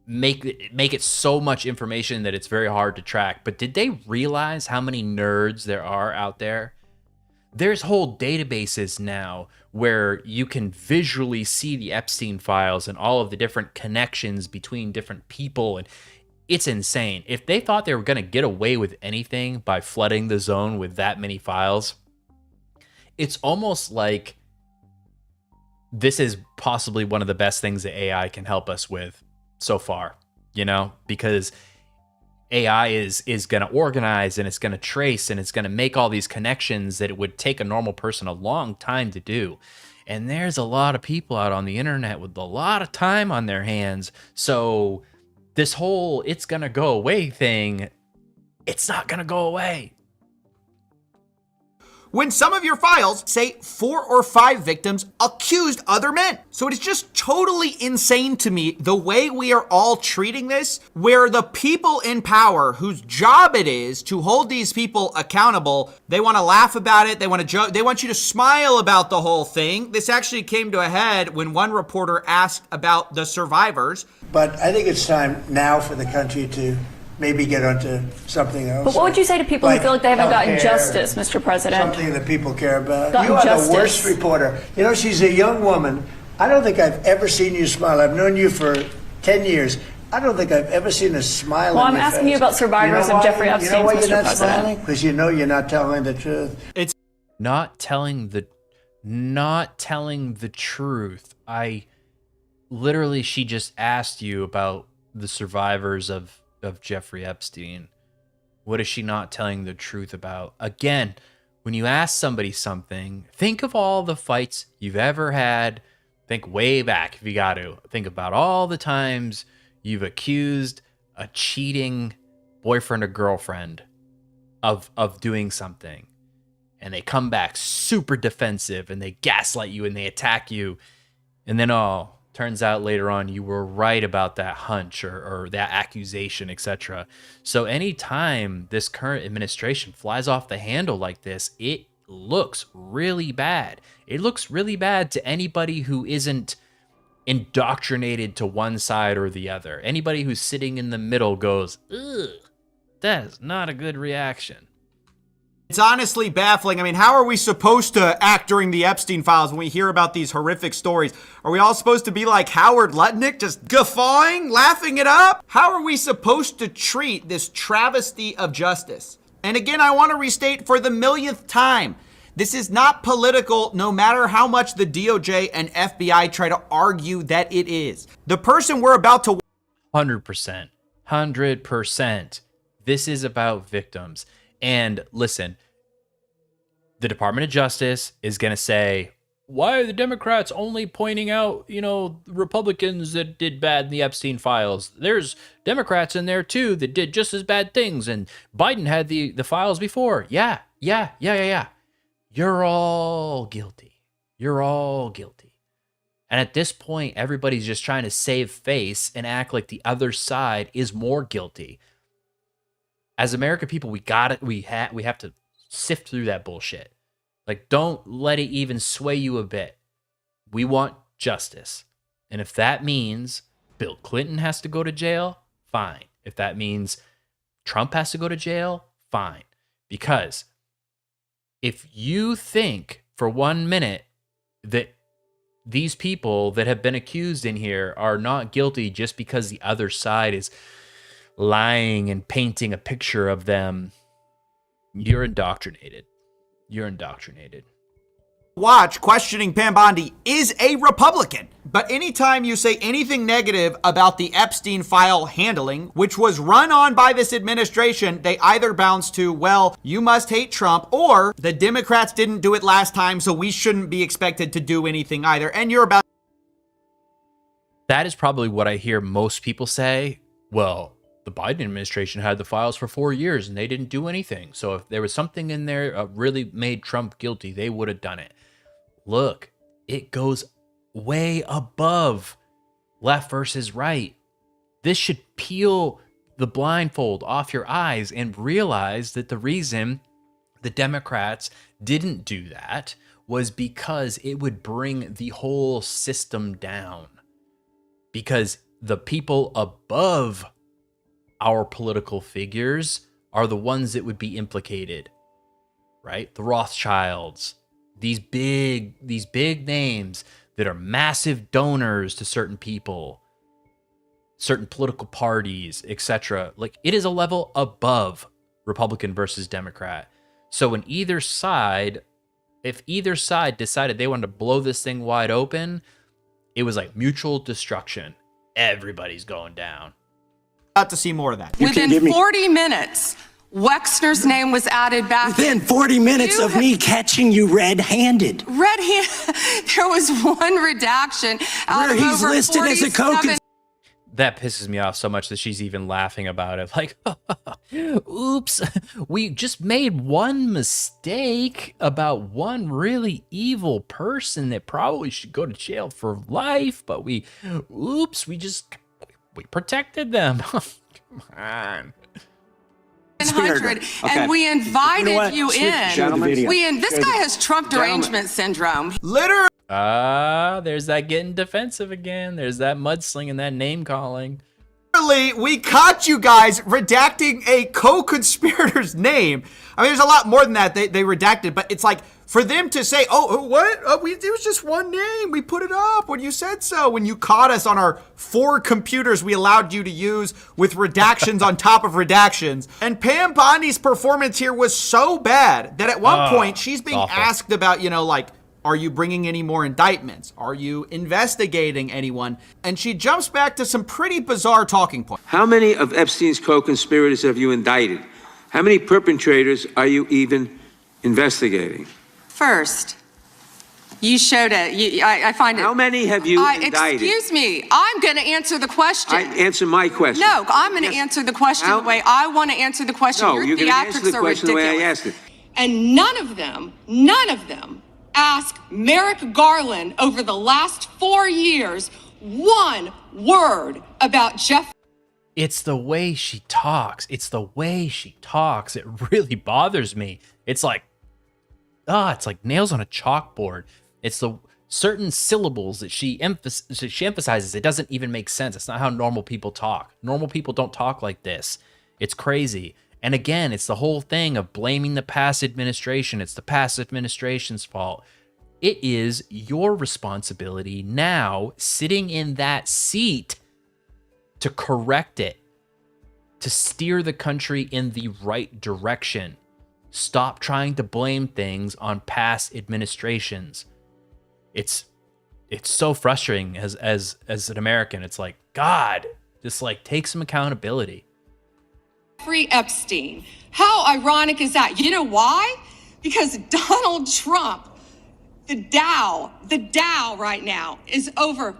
make it so much information that it's very hard to track. But did they realize how many nerds there are out there? There's whole databases now where you can visually see the Epstein files and all of the different connections between different people, and it's insane. If they thought they were going to get away with anything by flooding the zone with that many files, it's almost like this is possibly one of the best things that AI can help us with so far, you know, because AI is going to organize and it's going to trace and it's going to make all these connections that it would take a normal person a long time to do. And there's a lot of people out on the internet with a lot of time on their hands. So this whole it's going to go away thing, it's not going to go away. When some of your files say 4 or 5 victims accused other men. So it is just totally insane to me the way we are all treating this, where the people in power whose job it is to hold these people accountable, they want to laugh about it, they want to joke, they want you to smile about the whole thing. This actually came to a head when one reporter asked about the survivors. But I think it's time now for the country to maybe get onto something else. But what would you say to people who feel like they haven't gotten justice, Mr. President? Something that people care about. Gotten You are justice. the worst reporter. You know, she's a young woman. I don't think I've ever seen you smile. I've known you for 10 years. I don't think I've ever seen a smile Well, on I'm your asking face. you about survivors of Jeffrey Epstein's, You know why Mr. you're not President. smiling? Because you know you're not telling the truth. It's not telling the truth. Literally, she just asked you about the survivors of Jeffrey Epstein. What is she not telling the truth about? Again, when you ask somebody something, think of all the fights you've ever had. Think way back if you got to. Think about all the times you've accused a cheating boyfriend or girlfriend of doing something. And they come back super defensive and they gaslight you and they attack you. And then, turns out later on you were right about that hunch or that accusation, etc. So anytime this current administration flies off the handle like this, it looks really bad. It looks really bad to anybody who isn't indoctrinated to one side or the other. Anybody who's sitting in the middle goes, ugh, that is not a good reaction. It's honestly baffling. I mean, how are we supposed to act during the Epstein files when we hear about these horrific stories? Are we all supposed to be like Howard Lutnick, just guffawing, laughing it up? How are we supposed to treat this travesty of justice? And again, I want to restate for the millionth time, this is not political, no matter how much the DOJ and FBI try to argue that it is. The person we're about to... 100%. 100%. This is about victims. And listen, the Department of Justice is going to say, why are the Democrats only pointing out, Republicans that did bad in the Epstein files? There's Democrats in there too that did just as bad things. And Biden had the files before. Yeah. You're all guilty. You're all guilty. And at this point, everybody's just trying to save face and act like the other side is more guilty. As American people, we have to sift through that bullshit. Like, don't let it even sway you a bit. We want justice. And if that means Bill Clinton has to go to jail, fine. If that means Trump has to go to jail, fine. Because if you think for 1 minute that these people that have been accused in here are not guilty just because the other side is lying and painting a picture of them, you're indoctrinated. You're indoctrinated. Watch questioning Pam Bondi is a Republican. But anytime you say anything negative about the Epstein file handling, which was run on by this administration, they either bounce to, well, you must hate Trump, or the Democrats didn't do it last time, so we shouldn't be expected to do anything either. And you're about... That is probably what I hear most people say. Well, the Biden administration had the files for 4 years and they didn't do anything. So if there was something in there really made Trump guilty, they would have done it. Look, it goes way above left versus right. This should peel the blindfold off your eyes and realize that the reason the Democrats didn't do that was because it would bring the whole system down. Because the people above our political figures are the ones that would be implicated, right? The Rothschilds, these big names that are massive donors to certain people, certain political parties, etc. Like, it is a level above Republican versus Democrat. So when if either side decided they wanted to blow this thing wide open, it was like mutual destruction. Everybody's going down. About to see more of that. Within 40 minutes, Wexner's name was added back. Within 40 minutes of me catching you red-handed. There was one redaction out where of he's over listed as a 47. That pisses me off so much that she's even laughing about it. Like, oops, we just made one mistake about one really evil person that probably should go to jail for life, but we protected them. Come on. 100, and we invited you in. This guy has Trump derangement syndrome. Literally. There's that getting defensive again. There's that mudslinging, that name calling. We caught you guys redacting a co-conspirator's name. I mean, there's a lot more than that they redacted, but it's like, for them to say, what? It was just one name. We put it up when you said so. When you caught us on our 4 computers we allowed you to use with redactions on top of redactions. And Pam Bondi's performance here was so bad that at one point she's being asked about, are you bringing any more indictments? Are you investigating anyone? And she jumps back to some pretty bizarre talking points. How many of Epstein's co-conspirators have you indicted? How many perpetrators are you even investigating? First, you showed it. I find it. How many have you indicted? Excuse me. I'm going to answer the question. Answer my question. No, I'm going to answer the question the way I want to answer the question. No, you're going to answer the question the way I asked it. And none of them ask Merrick Garland over the last 4 years one word about Jeff. It's the way she talks. It really bothers me. It's like nails on a chalkboard. It's the certain syllables that she emphasizes. It doesn't even make sense. It's not how normal people talk. Normal people don't talk like this. It's crazy. And again, it's the whole thing of blaming the past administration. It's the past administration's fault. It is your responsibility now, sitting in that seat, to correct it, to steer the country in the right direction. Stop trying to blame things on past administrations. It's so frustrating as an American. It's like, God, just like take some accountability. Jeffrey Epstein. How ironic is that? You know why? Because Donald Trump, the Dow right now is over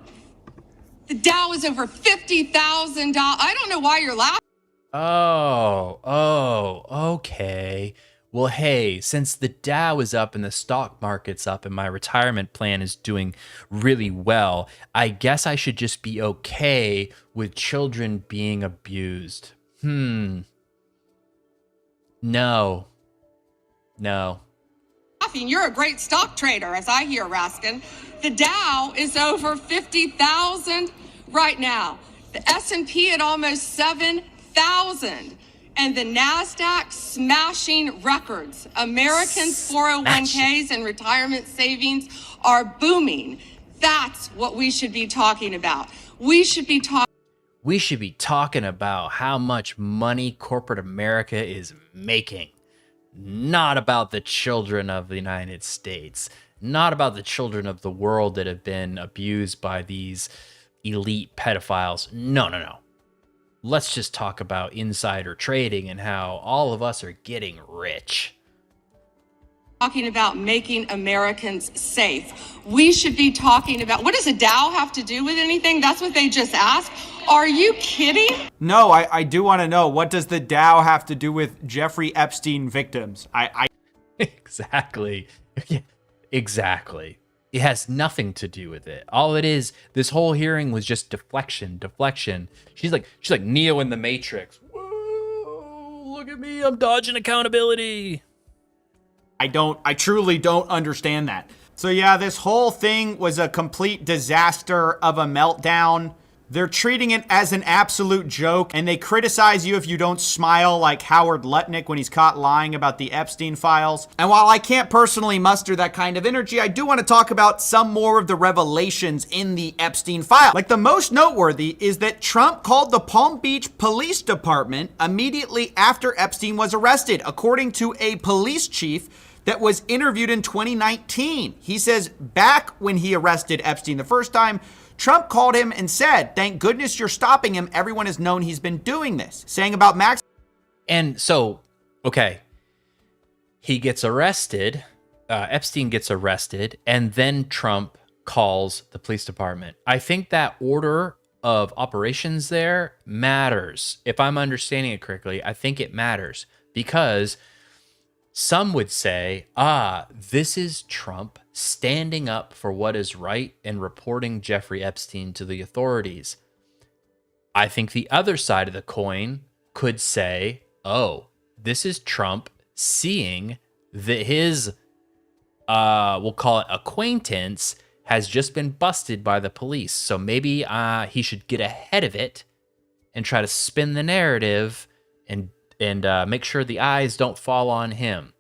$50,000. I don't know why you're laughing. Oh, okay. Well, hey, since the Dow is up and the stock market's up and my retirement plan is doing really well, I guess I should just be okay with children being abused. No. You're a great stock trader, as I hear, Raskin. The Dow is over 50,000 right now. The S&P at almost 7,000. And the NASDAQ smashing records. Americans' 401ks and retirement savings are booming. That's what we should be talking about. We should be talking about how much money corporate America is making. Not about the children of the United States. Not about the children of the world that have been abused by these elite pedophiles. No. Let's just talk about insider trading and how all of us are getting rich. talking about making Americans safe. We should be talking about, what does a Dow have to do with anything? That's what they just asked. Are you kidding? No, I do want to know, what does the Dow have to do with Jeffrey Epstein victims? Exactly. Yeah, exactly. It has nothing to do with it. All it is, this whole hearing was just deflection. She's like Neo in the Matrix. Whoa, look at me, I'm dodging accountability. I truly don't understand that. So yeah, this whole thing was a complete disaster of a meltdown. They're treating it as an absolute joke, and they criticize you if you don't smile like Howard Lutnick when he's caught lying about the Epstein files. And while I can't personally muster that kind of energy, I do want to talk about some more of the revelations in the Epstein file. Like, the most noteworthy is that Trump called the Palm Beach Police Department immediately after Epstein was arrested, according to a police chief that was interviewed in 2019. He says back when he arrested Epstein the first time, Trump called him and said, "Thank goodness you're stopping him. Everyone has known he's been doing this." Saying about Max. And so, okay, he gets arrested. Epstein gets arrested, and then Trump calls the police department. I think that order of operations there matters. If I'm understanding it correctly, I think it matters because some would say, this is Trump standing up for what is right and reporting Jeffrey Epstein to the authorities. I think the other side of the coin could say, this is Trump seeing that his, we'll call it acquaintance, has just been busted by the police. So maybe he should get ahead of it and try to spin the narrative and make sure the eyes don't fall on him.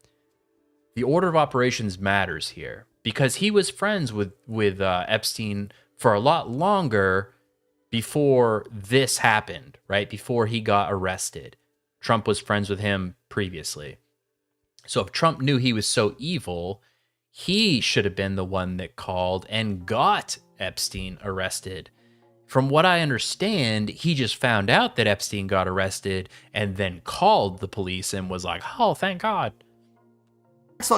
The order of operations matters here because he was friends with Epstein for a lot longer before this happened, right? Before he got arrested. Trump was friends with him previously. So if Trump knew he was so evil, he should have been the one that called and got Epstein arrested. From what I understand, he just found out that Epstein got arrested and then called the police and was like, oh, thank God.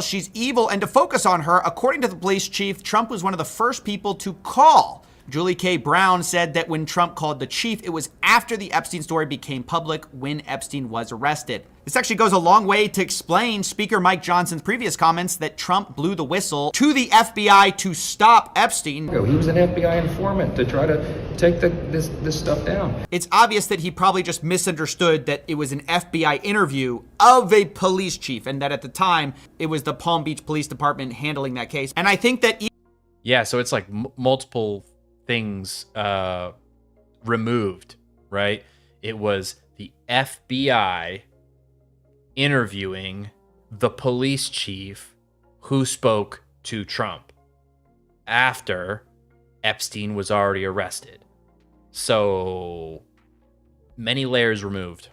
She's evil, and to focus on her, according to the police chief, Trump was one of the first people to call. Julie K. Brown said that when Trump called the chief, it was after the Epstein story became public when Epstein was arrested. This actually goes a long way to explain Speaker Mike Johnson's previous comments that Trump blew the whistle to the FBI to stop Epstein. He was an FBI informant to try to take this stuff down. It's obvious that he probably just misunderstood that it was an FBI interview of a police chief and that at the time it was the Palm Beach Police Department handling that case. And I think that... Yeah, so it's like multiple things removed, right? It was the FBI interviewing the police chief who spoke to Trump after Epstein was already arrested. So many layers removed.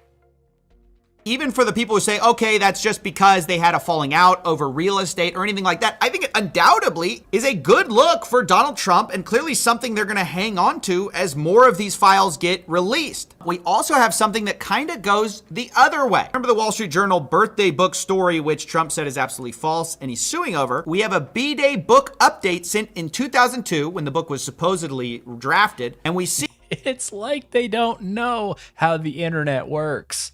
Even for the people who say, okay, that's just because they had a falling out over real estate or anything like that, I think it undoubtedly is a good look for Donald Trump and clearly something they're going to hang on to as more of these files get released. We also have something that kind of goes the other way. Remember the Wall Street Journal birthday book story, which Trump said is absolutely false and he's suing over? We have a B-Day book update sent in 2002 when the book was supposedly drafted, and we see... It's like they don't know how the internet works.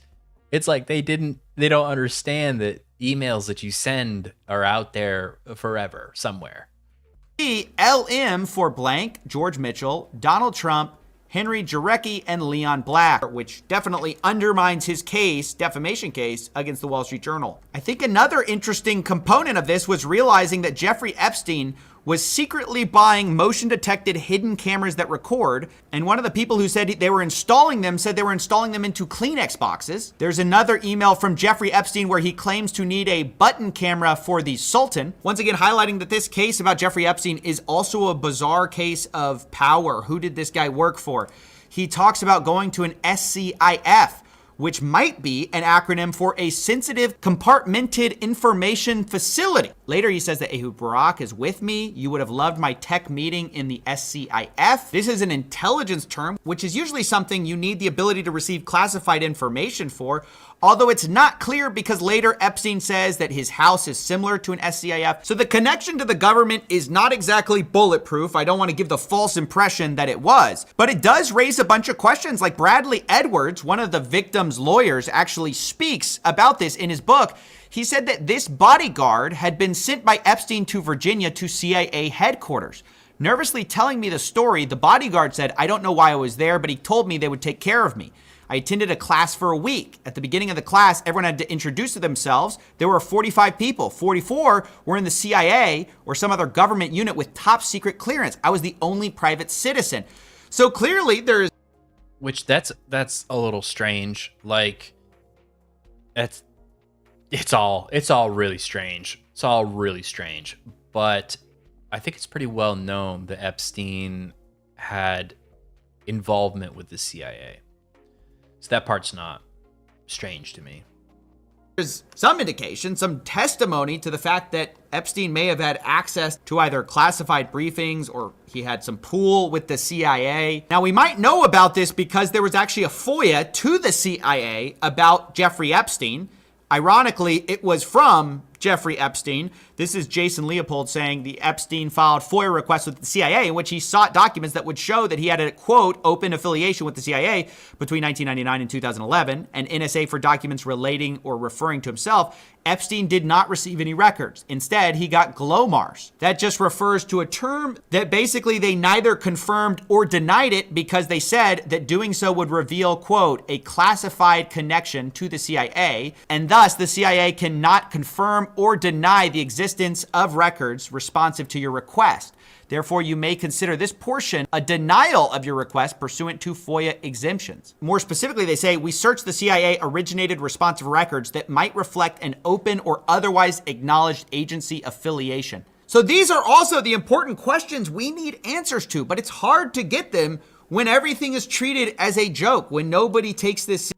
It's like they don't understand that emails that you send are out there forever somewhere. LM for blank, George Mitchell, Donald Trump, Henry Jarecki, and Leon Black, which definitely undermines his case, defamation case, against the Wall Street Journal. I think another interesting component of this was realizing that Jeffrey Epstein was secretly buying motion-detected hidden cameras that record, and one of the people who said they were installing them said they were installing them into Kleenex boxes. There's another email from Jeffrey Epstein where he claims to need a button camera for the Sultan. Once again, highlighting that this case about Jeffrey Epstein is also a bizarre case of power. Who did this guy work for? He talks about going to an SCIF, which might be an acronym for a sensitive compartmented information facility. Later, he says that Ehud Barak is with me. You would have loved my tech meeting in the SCIF. This is an intelligence term, which is usually something you need the ability to receive classified information for, although it's not clear because later Epstein says that his house is similar to an SCIF. So the connection to the government is not exactly bulletproof. I don't want to give the false impression that it was, but it does raise a bunch of questions. Like Bradley Edwards, one of the victim's lawyers, actually speaks about this in his book. He said that this bodyguard had been sent by Epstein to Virginia to CIA headquarters. Nervously telling me the story, the bodyguard said, "I don't know why I was there, but he told me they would take care of me. I attended a class for a week. At the beginning of the class, everyone had to introduce themselves. There were 45 people. 44 were in the CIA or some other government unit with top secret clearance. I was the only private citizen." So clearly there's... Which that's a little strange. Like, it's all really strange. It's all really strange. But I think it's pretty well known that Epstein had involvement with the CIA. So that part's not strange to me. There's some indication, some testimony to the fact that Epstein may have had access to either classified briefings or he had some pool with the CIA. Now, we might know about this because there was actually a FOIA to the CIA about Jeffrey Epstein. Ironically, it was from Jeffrey Epstein. This is Jason Leopold saying the Epstein filed FOIA requests with the CIA in which he sought documents that would show that he had a, quote, open affiliation with the CIA between 1999 and 2011, and NSA for documents relating or referring to himself. Epstein did not receive any records. Instead, he got GLOMARS. That just refers to a term that basically they neither confirmed or denied it because they said that doing so would reveal, quote, a classified connection to the CIA, and thus the CIA cannot confirm or deny the existence of records responsive to your request. Therefore, you may consider this portion a denial of your request pursuant to FOIA exemptions. More specifically, they say, we searched the CIA originated responsive records that might reflect an open or otherwise acknowledged agency affiliation. So these are also the important questions we need answers to, but it's hard to get them when everything is treated as a joke, when nobody takes this.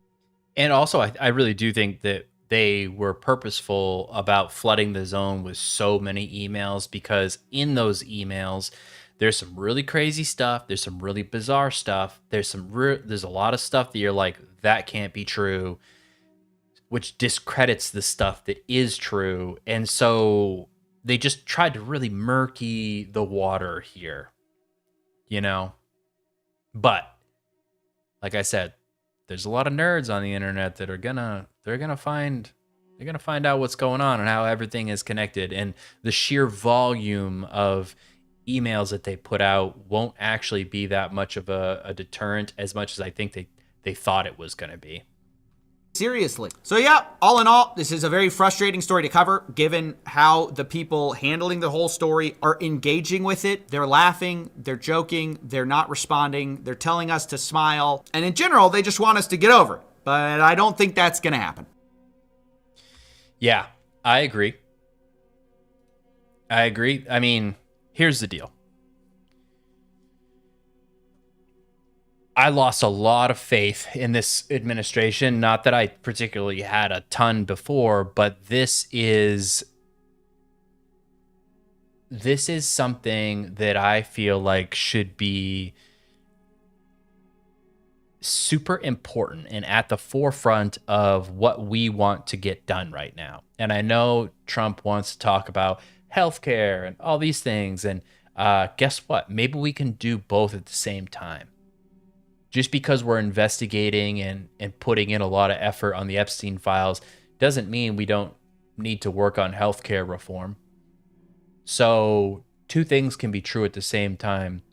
And also, I really do think that they were purposeful about flooding the zone with so many emails, because in those emails, there's some really crazy stuff. There's some really bizarre stuff. There's a lot of stuff that you're like, that can't be true, which discredits the stuff that is true. And so they just tried to really murky the water here, you know? But like I said, there's a lot of nerds on the internet that are they're gonna find out what's going on and how everything is connected, and the sheer volume of emails that they put out won't actually be that much of a deterrent as much as I think they thought it was gonna be. Seriously. So yeah, all in all, this is a very frustrating story to cover, given how the people handling the whole story are engaging with it. They're laughing, they're joking, they're not responding, they're telling us to smile, and in general, they just want us to get over it. But I don't think that's going to happen. Yeah, I agree. I mean, here's the deal. I lost a lot of faith in this administration. Not that I particularly had a ton before, but this is something that I feel like should be super important and at the forefront of what we want to get done right now. And I know Trump wants to talk about healthcare and all these things. And guess what? Maybe we can do both at the same time. Just because we're investigating and putting in a lot of effort on the Epstein files doesn't mean we don't need to work on healthcare reform. So two things can be true at the same time.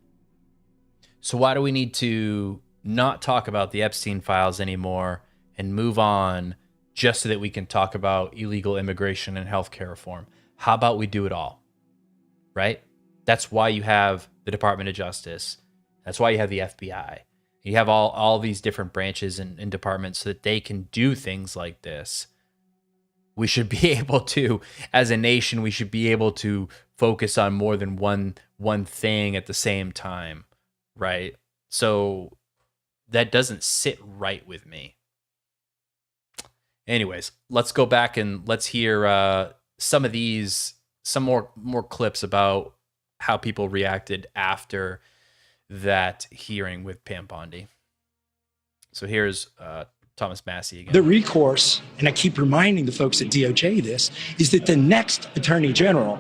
So why do we need to not talk about the Epstein files anymore and move on just so that we can talk about illegal immigration and healthcare reform? How about we do it all? Right? That's why you have the Department of Justice. That's why you have the FBI. You have all these different branches and departments so that they can do things like this. We should be able to, as a nation, we should be able to focus on more than one thing at the same time, right? So that doesn't sit right with me. Anyways, let's go back and let's hear some more clips about how people reacted after that hearing with Pam Bondi. So here's Thomas Massey again. The recourse, and I keep reminding the folks at DOJ this, is that the next attorney general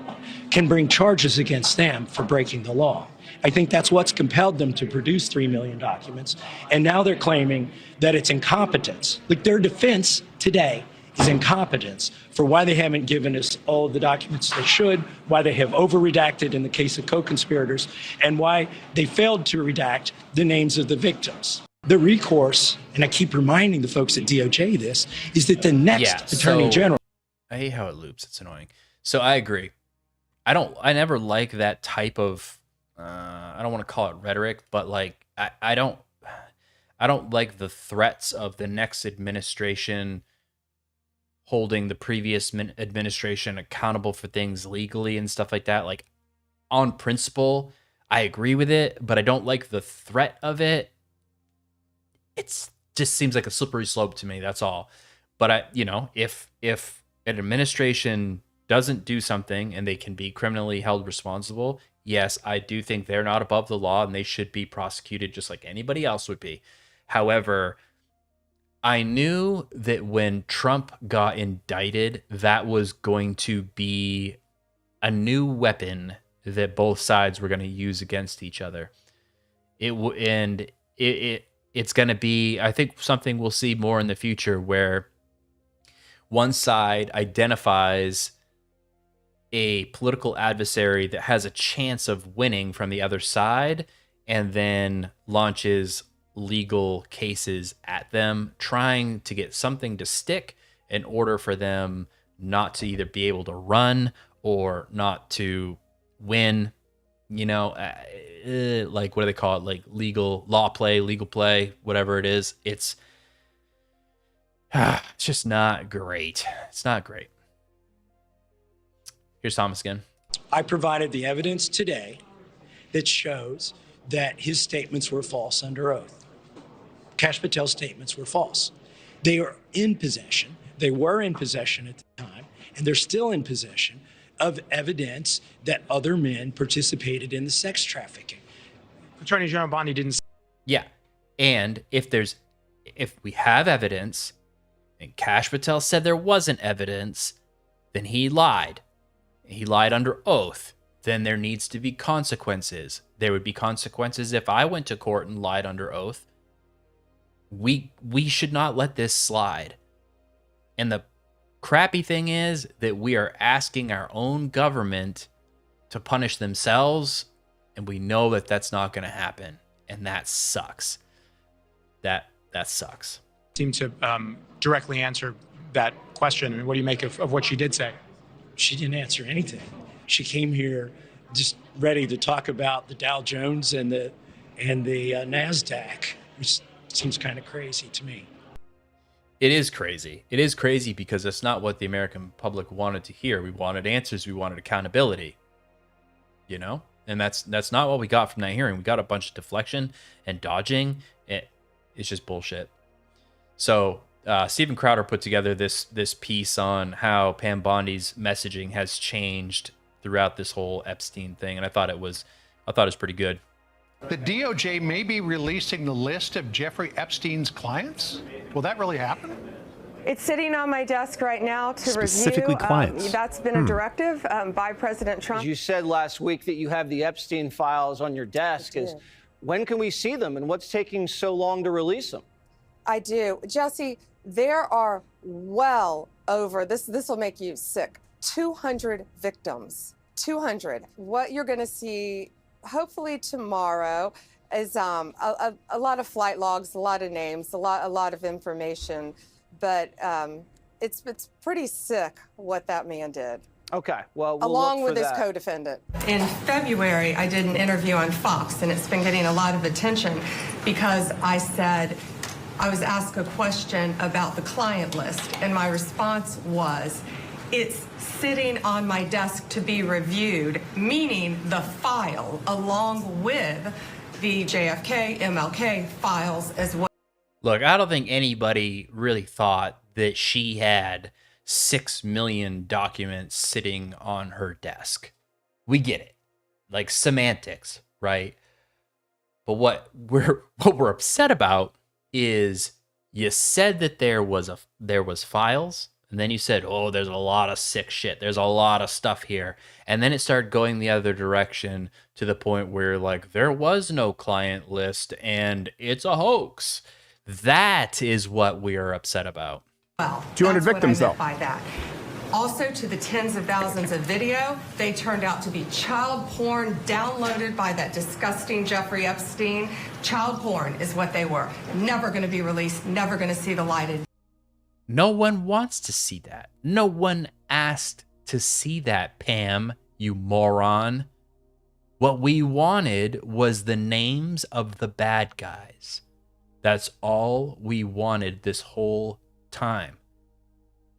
can bring charges against them for breaking the law. I think that's what's compelled them to produce 3 million documents. And now they're claiming that it's incompetence. Like their defense today is incompetence for why they haven't given us all of the documents they should, why they have over-redacted in the case of co-conspirators, and why they failed to redact the names of the victims. The recourse, and I keep reminding the folks at DOJ this, is that the next attorney general... I hate how it loops. It's annoying. So I agree. I never like that type of, I don't want to call it rhetoric, but like, I don't like the threats of the next administration holding the previous administration accountable for things legally and stuff like that. Like, on principle, I agree with it, but I don't like the threat of it. It just seems like a slippery slope to me. That's all. But if an administration doesn't do something and they can be criminally held responsible, yes, I do think they're not above the law and they should be prosecuted just like anybody else would be. However, I knew that when Trump got indicted, that was going to be a new weapon that both sides were going to use against each other. It's going to be, I think, something we'll see more in the future where one side identifies a political adversary that has a chance of winning from the other side and then launches legal cases at them, trying to get something to stick in order for them not to either be able to run or not to win, like, what do they call it? Like legal play, whatever it is. It's just not great. It's not great. Here's Thomas again. I provided the evidence today that shows that his statements were false under oath. Kash Patel's statements were false. They are in possession. They were in possession at the time, and they're still in possession of evidence that other men participated in the sex trafficking. Attorney General Bondi didn't. Yeah. And if we have evidence and Kash Patel said there wasn't evidence, then he lied. He lied under oath. Then there needs to be consequences. There would be consequences if I went to court and lied under oath. We should not let this slide. And the crappy thing is that we are asking our own government to punish themselves, and we know that that's not going to happen, and that sucks. That sucks. Seem to directly answer that question. I mean, what do you make of what she did say? She didn't answer anything. She came here just ready to talk about the Dow Jones and the NASDAQ, which seems kind of crazy to me. It is crazy. It is crazy because that's not what the American public wanted to hear. We wanted answers. We wanted accountability. You know? And that's not what we got from that hearing. We got a bunch of deflection and dodging. It's just bullshit. So Steven Crowder put together this piece on how Pam Bondi's messaging has changed throughout this whole Epstein thing, and I thought it was pretty good. The DOJ may be releasing the list of Jeffrey Epstein's clients. Will that really happen? It's sitting on my desk right now to Specifically review. clients. That's been a directive by President Trump. You said last week that you have the Epstein files on your desk. When can we see them, and what's taking so long to release them? I do. Jesse, there are well over, this will make you sick, 200 victims. 200. What you're going to see hopefully tomorrow is a lot of flight logs, a lot of names, a lot of information, but it's pretty sick what that man did. Okay, well, we'll along look with for his that. co-defendant. In February, I did an interview on Fox, and it's been getting a lot of attention because I was asked a question about the client list, and my response was, it's sitting on my desk to be reviewed, meaning the file along with the JFK, MLK files as well. Look, I don't think anybody really thought that she had 6 million documents sitting on her desk. We get it. Like semantics, right? But what we're upset about is you said that there was files, and then you said, oh, there's a lot of sick shit. There's a lot of stuff here. And then it started going the other direction to the point where, like, there was no client list and it's a hoax. That is what we are upset about. Well, 200 victims, though. By that. Also, to the tens of thousands of video, they turned out to be child porn downloaded by that disgusting Jeffrey Epstein. Child porn is what they were. Never going to be released, never going to see the light of day. No one wants to see that. No one asked to see that, Pam, you moron. What we wanted was the names of the bad guys. That's all we wanted this whole time.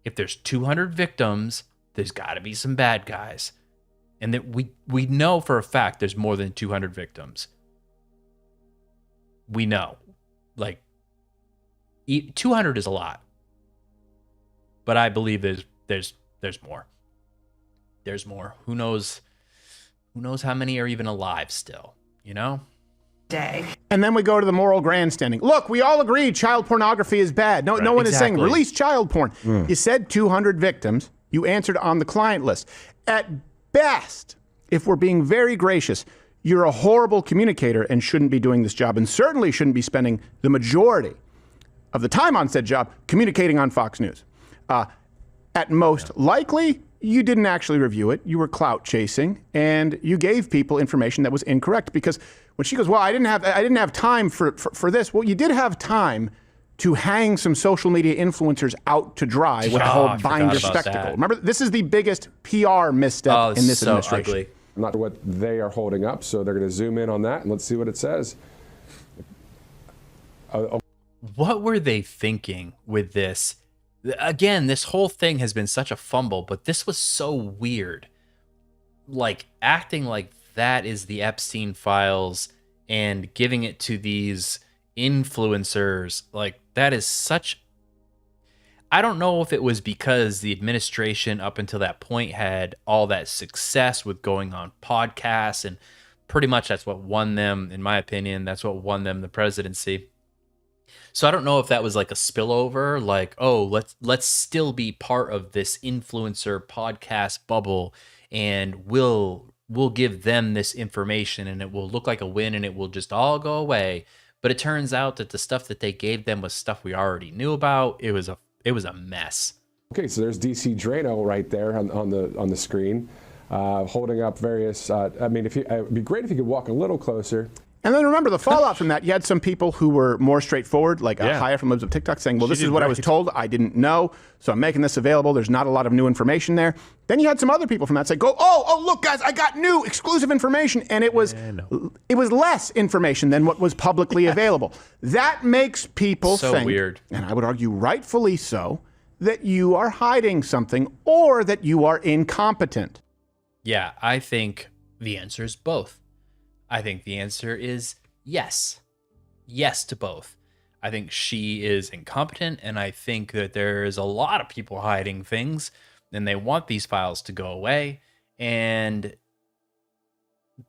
If there's 200 victims, there's got to be some bad guys. And that we know for a fact there's more than 200 victims. We know. Like, 200 is a lot. But I believe there's more. There's more. Who knows how many are even alive still, you know? Day. And then we go to the moral grandstanding. Look, we all agree child pornography is bad. No one is saying release child porn. You said 200 victims. You answered on the client list. At best, if we're being very gracious, you're a horrible communicator and shouldn't be doing this job, and certainly shouldn't be spending the majority of the time on said job communicating on Fox News. At most likely, you didn't actually review it. You were clout chasing, and you gave people information that was incorrect. Because when she goes, well, I didn't have time for this. Well, you did have time to hang some social media influencers out to dry with the whole binder spectacle. Remember, this is the biggest PR misstep in this administration. Ugly. Not what they are holding up, so they're going to zoom in on that, and let's see what it says. What were they thinking with this? Again, this whole thing has been such a fumble, but this was so weird. Like, acting like that is the Epstein files and giving it to these influencers, like, that is such... I don't know if it was because the administration up until that point had all that success with going on podcasts, and pretty much that's what won them, in my opinion, that's what won them the presidency. So I don't know if that was like a spillover, like, oh, let's still be part of this influencer podcast bubble, and we'll give them this information, and it will look like a win, and it will just all go away. But it turns out that the stuff that they gave them was stuff we already knew about. It was a mess. Okay, so there's DC Drano right there on the screen, holding up various. I mean, it'd be great if you could walk a little closer. And then remember the fallout from that. You had some people who were more straightforward, like Haya from Libs of TikTok saying, well, this is what I was told. I didn't know. So I'm making this available. There's not a lot of new information there. Then you had some other people from that say, oh, look, guys, I got new exclusive information. And it was less information than what was publicly available. That makes people think, weird. And I would argue rightfully so, that you are hiding something or that you are incompetent. Yeah, I think the answer is both. I think the answer is yes. Yes to both. I think she is incompetent, and I think that there's a lot of people hiding things, and they want these files to go away. And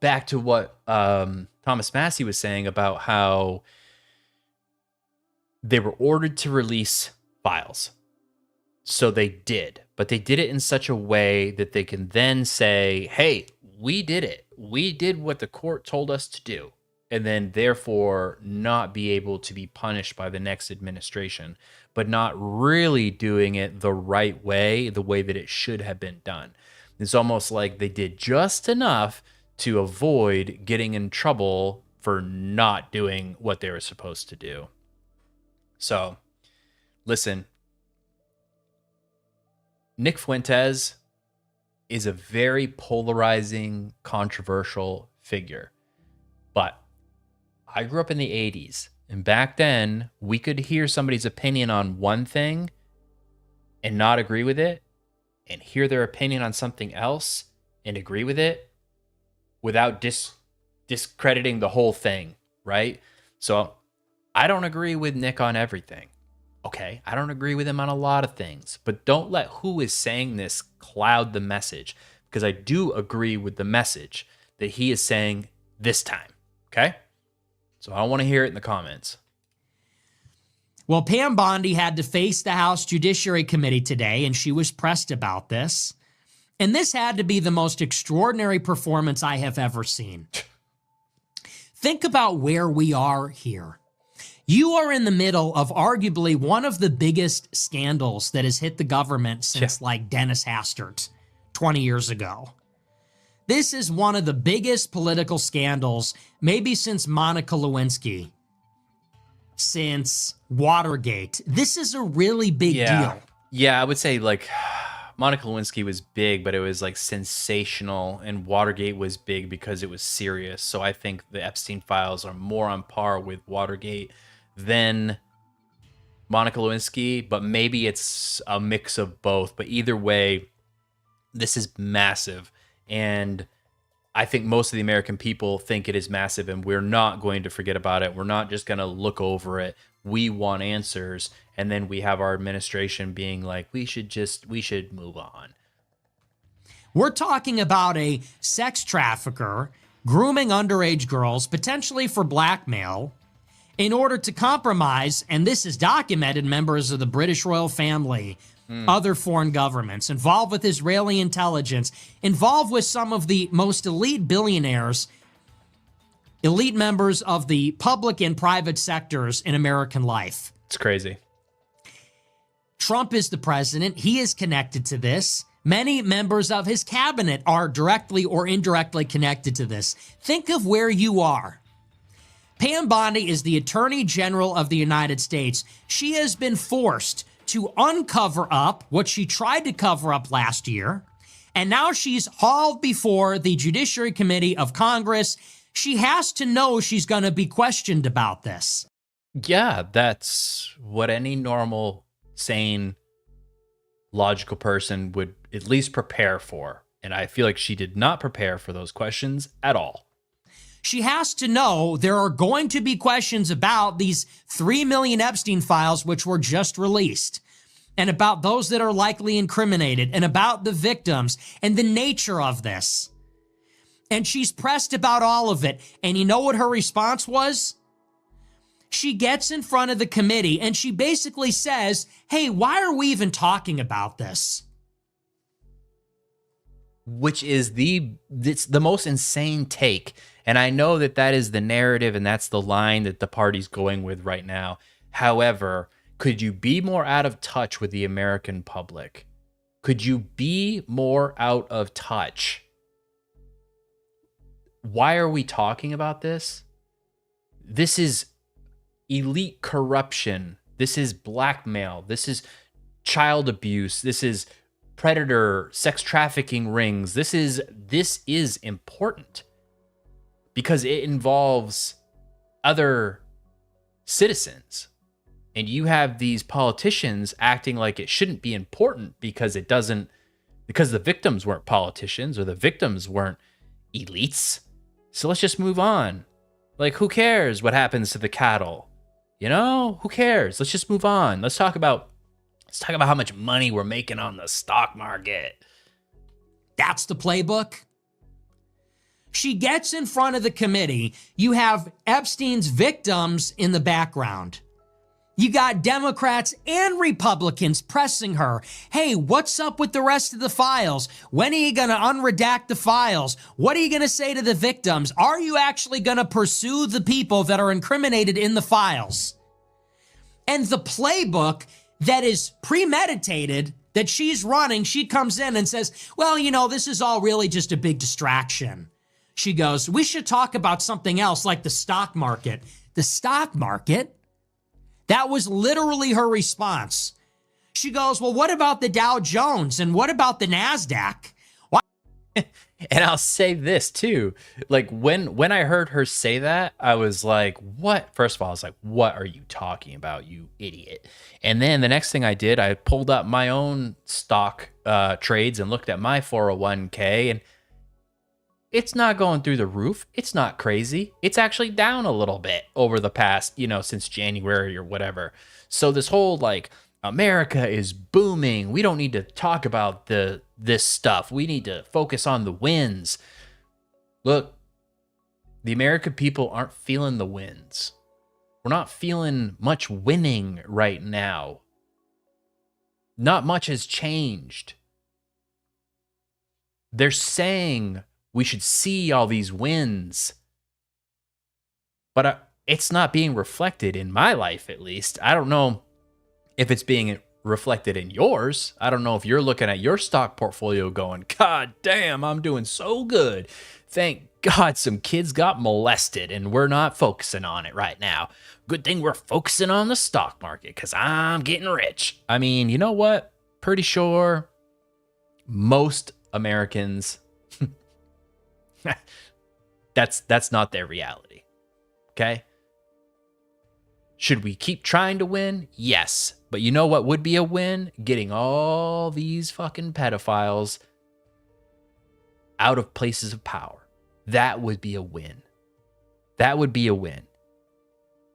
back to what Thomas Massey was saying about how they were ordered to release files. So they did, but they did it in such a way that they can then say, hey, we did it. We did what the court told us to do, and then therefore not be able to be punished by the next administration, but not really doing it the right way, the way that it should have been done. It's almost like they did just enough to avoid getting in trouble for not doing what they were supposed to do. So, listen, Nick Fuentes is a very polarizing, controversial figure. But I grew up in the 80s, and back then, we could hear somebody's opinion on one thing and not agree with it, and hear their opinion on something else and agree with it without discrediting the whole thing, right? So I don't agree with Nick on everything. Okay, I don't agree with him on a lot of things, but don't let who is saying this cloud the message, because I do agree with the message that he is saying this time, okay? So I want to hear it in the comments. Well, Pam Bondi had to face the House Judiciary Committee today, and she was pressed about this. And this had to be the most extraordinary performance I have ever seen. Think about where we are here. You are in the middle of arguably one of the biggest scandals that has hit the government since like Dennis Hastert 20 years ago. This is one of the biggest political scandals, maybe since Monica Lewinsky, since Watergate. This is a really big deal. Yeah, I would say like Monica Lewinsky was big, but it was like sensational, and Watergate was big because it was serious. So I think the Epstein files are more on par with Watergate than Monica Lewinsky, but maybe it's a mix of both. But either way, this is massive. And I think most of the American people think it is massive, and we're not going to forget about it. We're not just going to look over it. We want answers. And then we have our administration being like, we should move on. We're talking about a sex trafficker grooming underage girls, potentially for blackmail, in order to compromise, and this is documented, members of the British royal family, other foreign governments, involved with Israeli intelligence, involved with some of the most elite billionaires, elite members of the public and private sectors in American life. It's crazy. Trump is the president. He is connected to this. Many members of his cabinet are directly or indirectly connected to this. Think of where you are. Pam Bondi is the Attorney General of the United States. She has been forced to uncover up what she tried to cover up last year, and now she's hauled before the Judiciary Committee of Congress. She has to know she's going to be questioned about this. Yeah, that's what any normal, sane, logical person would at least prepare for. And I feel like she did not prepare for those questions at all. She has to know there are going to be questions about these 3 million Epstein files, which were just released, and about those that are likely incriminated, and about the victims, and the nature of this. And she's pressed about all of it. And you know what her response was? She gets in front of the committee and she basically says, hey, why are we even talking about this? Which is it's the most insane take. And I know that that is the narrative and that's the line that the party's going with right now. However, could you be more out of touch with the American public? Could you be more out of touch? Why are we talking about this? This is elite corruption. This is blackmail. This is child abuse. This is predator sex trafficking rings. This is important because it involves other citizens. And you have these politicians acting like it shouldn't be important because because the victims weren't politicians or the victims weren't elites. So let's just move on. Like, who cares what happens to the cattle? You know, who cares? Let's just move on. Let's talk about how much money we're making on the stock market. That's the playbook. She gets in front of the committee. You have Epstein's victims in the background. You got Democrats and Republicans pressing her. Hey, what's up with the rest of the files? When are you going to unredact the files? What are you going to say to the victims? Are you actually going to pursue the people that are incriminated in the files? And the playbook that is premeditated that she's running, she comes in and says, well, you know, this is all really just a big distraction. She goes, we should talk about something else like the stock market. The stock market? That was literally her response. She goes, well, what about the Dow Jones? And what about the NASDAQ? And I'll say this too. Like when I heard her say that, I was like, what? First of all, I was like, what are you talking about, you idiot? And then the next thing I did, I pulled up my own stock trades and looked at my 401k, and it's not going through the roof. It's not crazy. It's actually down a little bit over the past, since January or whatever. So this whole like America is booming. We don't need to talk about this stuff. We need to focus on the wins. Look, the American people aren't feeling the wins. We're not feeling much winning right now. Not much has changed. They're saying we should see all these wins, but it's not being reflected in my life, at least. I don't know if it's being reflected in yours. I don't know if you're looking at your stock portfolio going, God damn, I'm doing so good. Thank God some kids got molested and we're not focusing on it right now. Good thing we're focusing on the stock market because I'm getting rich. I mean, you know what? Pretty sure most Americans, that's not their reality. Okay? Should we keep trying to win? Yes. But you know what would be a win? Getting all these fucking pedophiles out of places of power. That would be a win. That would be a win.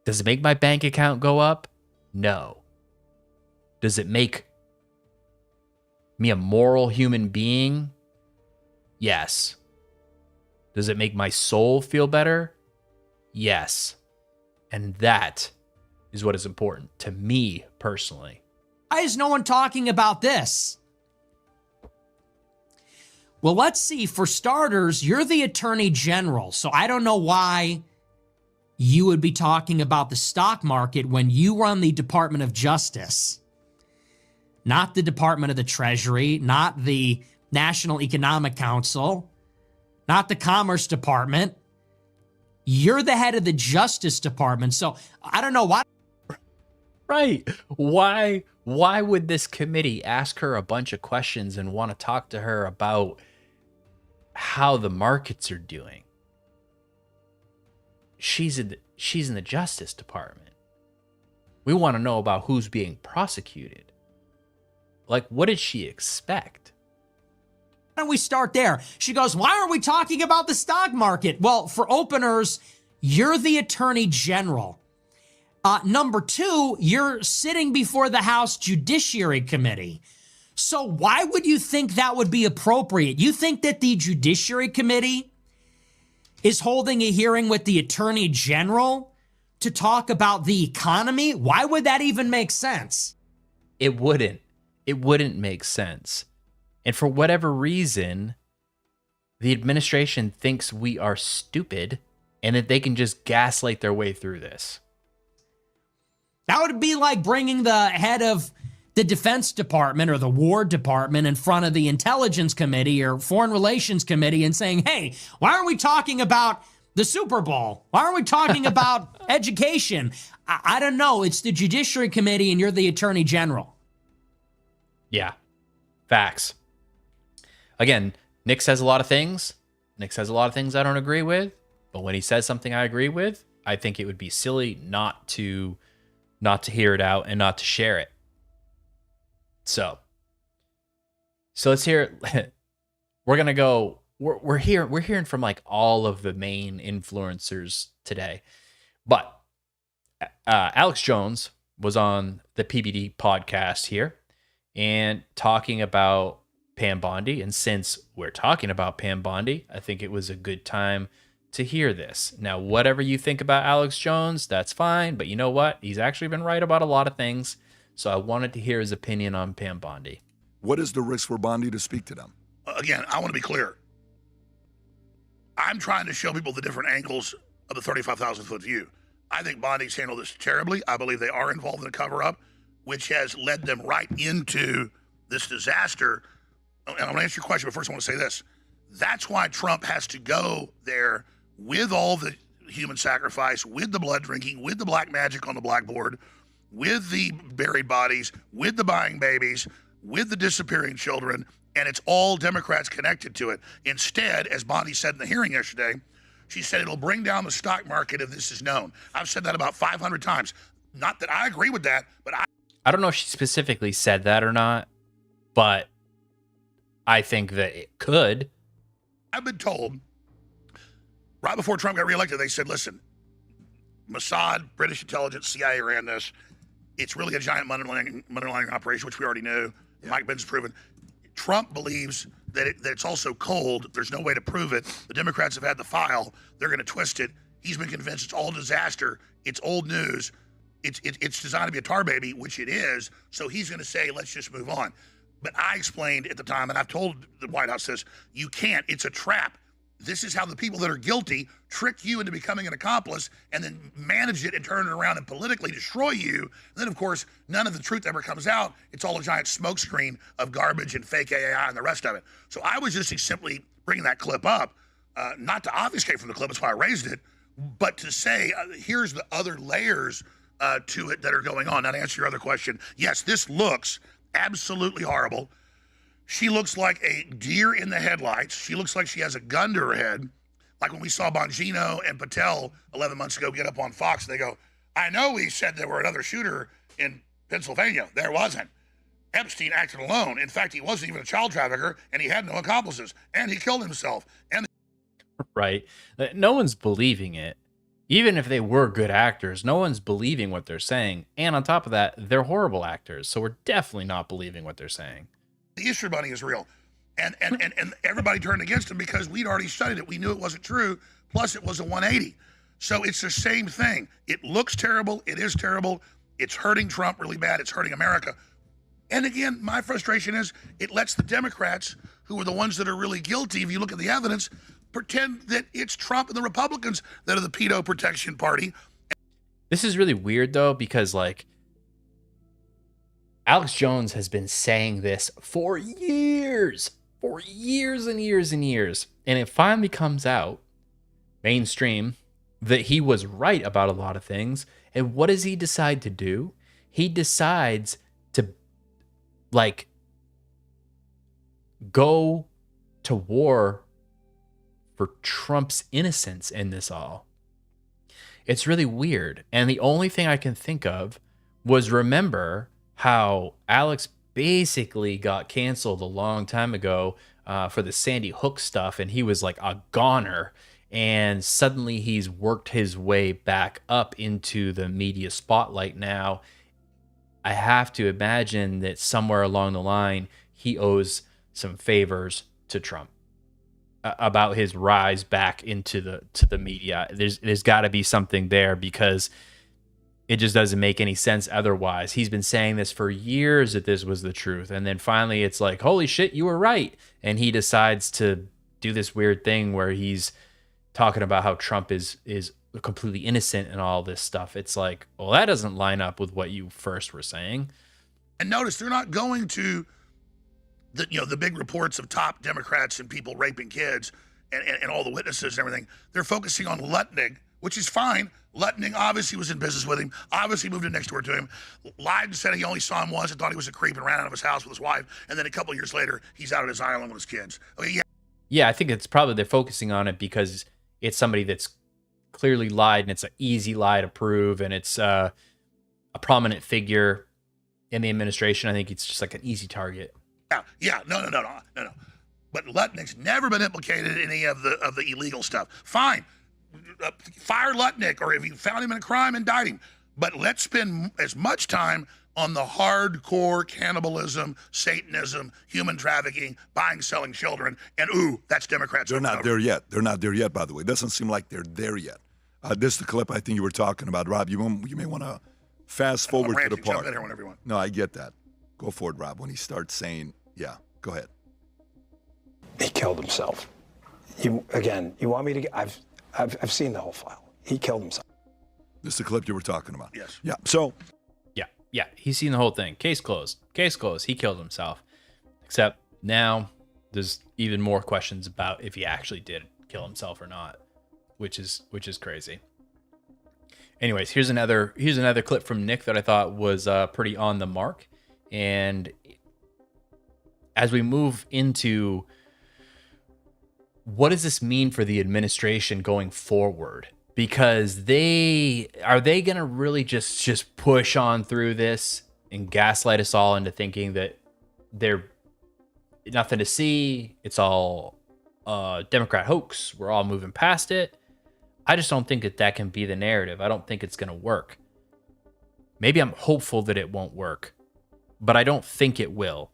Does it make my bank account go up? No. Does it make me a moral human being? Yes. Does it make my soul feel better? Yes. And that is what is important to me personally. Why is no one talking about this? Well, let's see. For starters, you're the Attorney General, so I don't know why you would be talking about the stock market when you run the Department of Justice, not the Department of the Treasury, not the National Economic Council, not the Commerce Department. You're the head of the Justice Department, so I don't know why. Right. Why would this committee ask her a bunch of questions and want to talk to her about how the markets are doing? She's in the Justice Department. We want to know about who's being prosecuted. Like, what did she expect? Why don't we start there? She goes, why are we talking about the stock market? Well, for openers, you're the Attorney General. Number two, you're sitting before the House Judiciary Committee. So why would you think that would be appropriate? You think that the Judiciary Committee is holding a hearing with the Attorney General to talk about the economy? Why would that even make sense? It wouldn't. It wouldn't make sense. And for whatever reason, the administration thinks we are stupid and that they can just gaslight their way through this. That would be like bringing the head of the Defense Department or the War Department in front of the Intelligence Committee or Foreign Relations Committee and saying, hey, why aren't we talking about The Super Bowl. Why aren't we talking about education? I don't know. It's the Judiciary Committee and you're the Attorney General. Yeah. Facts. Again, Nick says a lot of things. Nick says a lot of things I don't agree with. But when he says something I agree with, I think it would be silly not to hear it out and not to share it. So let's hear it. We're going to go. We're hearing from like all of the main influencers today. But Alex Jones was on the PBD podcast here and talking about Pam Bondi. And since we're talking about Pam Bondi, I think it was a good time to hear this. Now, whatever you think about Alex Jones, that's fine. But you know what? He's actually been right about a lot of things. So I wanted to hear his opinion on Pam Bondi. What is the risk for Bondi to speak to them? Again, I want to be clear. I'm trying to show people the different angles of the 35,000-foot view. I think Bondi's handled this terribly. I believe they are involved in a cover-up, which has led them right into this disaster. And I'm going to answer your question, but first I want to say this. That's why Trump has to go there with all the human sacrifice, with the blood drinking, with the black magic on the blackboard, with the buried bodies, with the buying babies, with the disappearing children, and it's all Democrats connected to it. Instead, as Bondi said in the hearing yesterday, she said it'll bring down the stock market if this is known. I've said that about 500 times. Not that I agree with that, but I don't know if she specifically said that or not, but I think that it could. I've been told, right before Trump got reelected, they said, listen, Mossad, British intelligence, CIA ran this. It's really a giant money laundering operation, which we already knew. Mike Pence proven. Trump believes that it's also cold. There's no way to prove it. The Democrats have had the file. They're going to twist it. He's been convinced it's all disaster. It's old news. It's designed to be a tar baby, which it is. So he's going to say, let's just move on. But I explained at the time, and I've told the White House this, you can't. It's a trap. This is how the people that are guilty trick you into becoming an accomplice and then manage it and turn it around and politically destroy you. And then, of course, none of the truth ever comes out. It's all a giant smokescreen of garbage and fake AI and the rest of it. So I was just simply bringing that clip up, not to obfuscate from the clip, that's why I raised it, but to say, here's the other layers to it that are going on. Now, to answer your other question, yes, this looks absolutely horrible. She looks like a deer in the headlights. She looks like she has a gun to her head. Like when we saw Bongino and Patel 11 months ago get up on Fox, and they go, I know we said there were another shooter in Pennsylvania. There wasn't. Epstein acted alone. In fact, he wasn't even a child trafficker, and he had no accomplices, and he killed himself. And right. No one's believing it. Even if they were good actors, no one's believing what they're saying. And on top of that, they're horrible actors. So we're definitely not believing what they're saying. The Easter Bunny is real. And everybody turned against him because we'd already studied it. We knew it wasn't true. Plus, it was a 180. So it's the same thing. It looks terrible. It is terrible. It's hurting Trump really bad. It's hurting America. And again, my frustration is it lets the Democrats, who are the ones that are really guilty, if you look at the evidence, pretend that it's Trump and the Republicans that are the pedo protection party. This is really weird, though, because, like, Alex Jones has been saying this for years and years and years. And it finally comes out, mainstream, that he was right about a lot of things. And what does he decide to do? He decides to, like, go to war for Trump's innocence in this all. It's really weird. And the only thing I can think of was remember how Alex basically got canceled a long time ago for the Sandy Hook stuff, and he was like a goner, and suddenly he's worked his way back up into the media spotlight now. I have to imagine that somewhere along the line he owes some favors to Trump about his rise back into the media. There's got to be something there, because it just doesn't make any sense otherwise. He's been saying this for years that this was the truth. And then finally it's like, holy shit, you were right. And he decides to do this weird thing where he's talking about how Trump is completely innocent and all this stuff. It's like, well, that doesn't line up with what you first were saying. And notice they're not going to the big reports of top Democrats and people raping kids and all the witnesses and everything. They're focusing on Lutnick, which is fine. Lutnick obviously was in business with him, obviously moved in next door to him, lied and said he only saw him once and thought he was a creep and ran out of his house with his wife. And then a couple of years later, he's out at his island with his kids. Okay, Yeah, I think it's probably they're focusing on it because it's somebody that's clearly lied and it's an easy lie to prove, and it's a prominent figure in the administration. I think it's just like an easy target. Yeah, no. But Lutnick's never been implicated in any of the illegal stuff. Fine, fire Lutnick, or if you found him in a crime, indict him. But let's spend as much time on the hardcore cannibalism, Satanism, human trafficking, buying, selling children, and that's Democrats. They're not there yet. They're not there yet, by the way. It doesn't seem like they're there yet. This is the clip I think you were talking about, Rob. You may want to fast forward to the part. Jump in here whenever you want. No, I get that. Go for it, Rob. When he starts saying, yeah, go ahead. He killed himself. You want me to? I've seen the whole file. He killed himself. This is the clip you were talking about. Yes. Yeah. So. Yeah, he's seen the whole thing. Case closed. Case closed. He killed himself. Except now there's even more questions about if he actually did kill himself or not, which is crazy. Anyways, here's another clip from Nick that I thought was pretty on the mark. And as we move into what does this mean for the administration going forward? Because are they going to really just push on through this and gaslight us all into thinking that they're nothing to see, it's all Democrat hoax, we're all moving past it? I just don't think that can be the narrative. I don't think it's going to work. Maybe I'm hopeful that it won't work, but I don't think it will.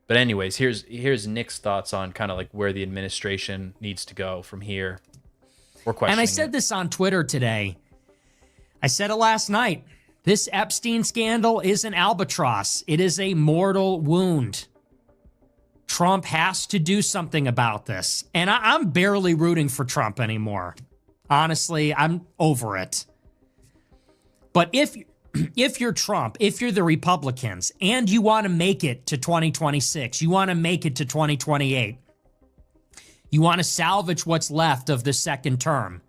But anyways, here's Nick's thoughts on kind of like where the administration needs to go from here. And I said this on Twitter today. I said it last night. This Epstein scandal is an albatross. It is a mortal wound. Trump has to do something about this. And I'm barely rooting for Trump anymore. Honestly, I'm over it. But if you're Trump, if you're the Republicans, and you want to make it to 2026, you want to make it to 2028, you want to salvage what's left of the second term,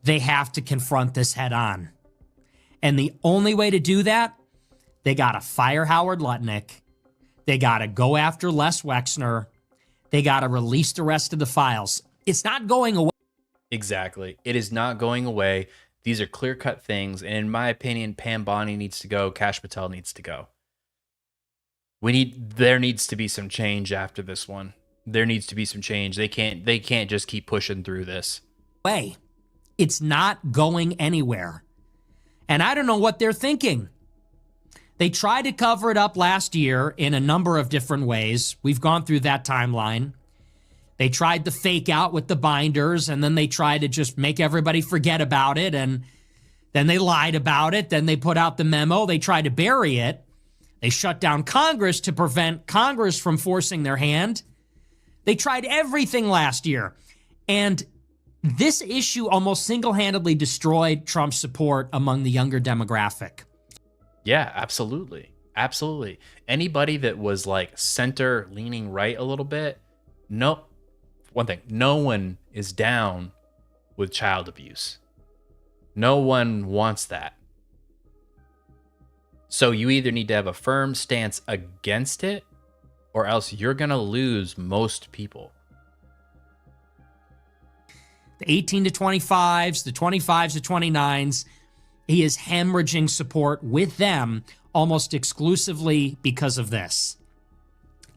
they have to confront this head on. And the only way to do that, they got to fire Howard Lutnick. They got to go after Les Wexner. They got to release the rest of the files. It's not going away. Exactly. It is not going away. These are clear-cut things. And in my opinion, Pam Bondi needs to go. Kash Patel needs to go. There needs to be some change after this one. There needs to be some change. They can't just keep pushing through this. It's not going anywhere. And I don't know what they're thinking. They tried to cover it up last year in a number of different ways. We've gone through that timeline. They tried the fake out with the binders, and then they tried to just make everybody forget about it, and then they lied about it. Then they put out the memo. They tried to bury it. They shut down Congress to prevent Congress from forcing their hand. They tried everything last year. And this issue almost single-handedly destroyed Trump's support among the younger demographic. Yeah, absolutely. Absolutely. Anybody that was like center leaning right a little bit, no one is down with child abuse. No one wants that. So you either need to have a firm stance against it, or else you're going to lose most people. The 18 to 25s, the 25s to 29s, he is hemorrhaging support with them almost exclusively because of this.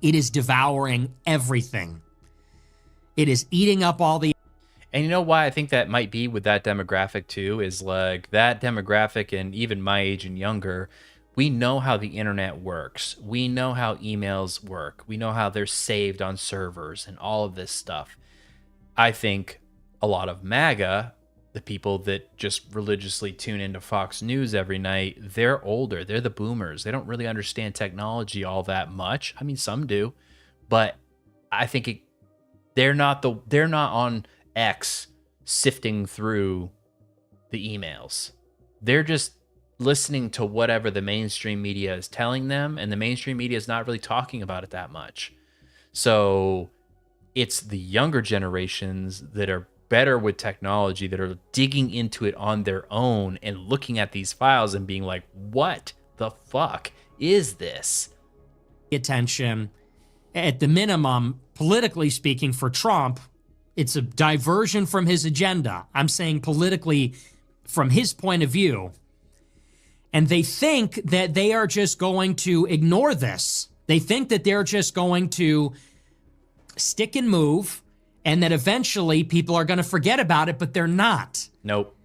It is devouring everything. It is eating up all the... And you know why I think that might be with that demographic too, is like that demographic and even my age and younger, we know how the internet works. We know how emails work. We know how they're saved on servers and all of this stuff. I think a lot of MAGA, the people that just religiously tune into Fox News every night, they're older. They're the boomers. They don't really understand technology all that much. I mean, some do, but I think they're not on X sifting through the emails. They're just listening to whatever the mainstream media is telling them, and the mainstream media is not really talking about it that much. So It's the younger generations that are better with technology, that are digging into it on their own and looking at these files and being like, what the fuck is this? Attention, at the minimum, politically speaking, for Trump, it's a diversion from his agenda. I'm saying politically from his point of view. And they think that they are just going to ignore this. They think that they're just going to stick and move, and that eventually people are going to forget about it, but they're not. Nope.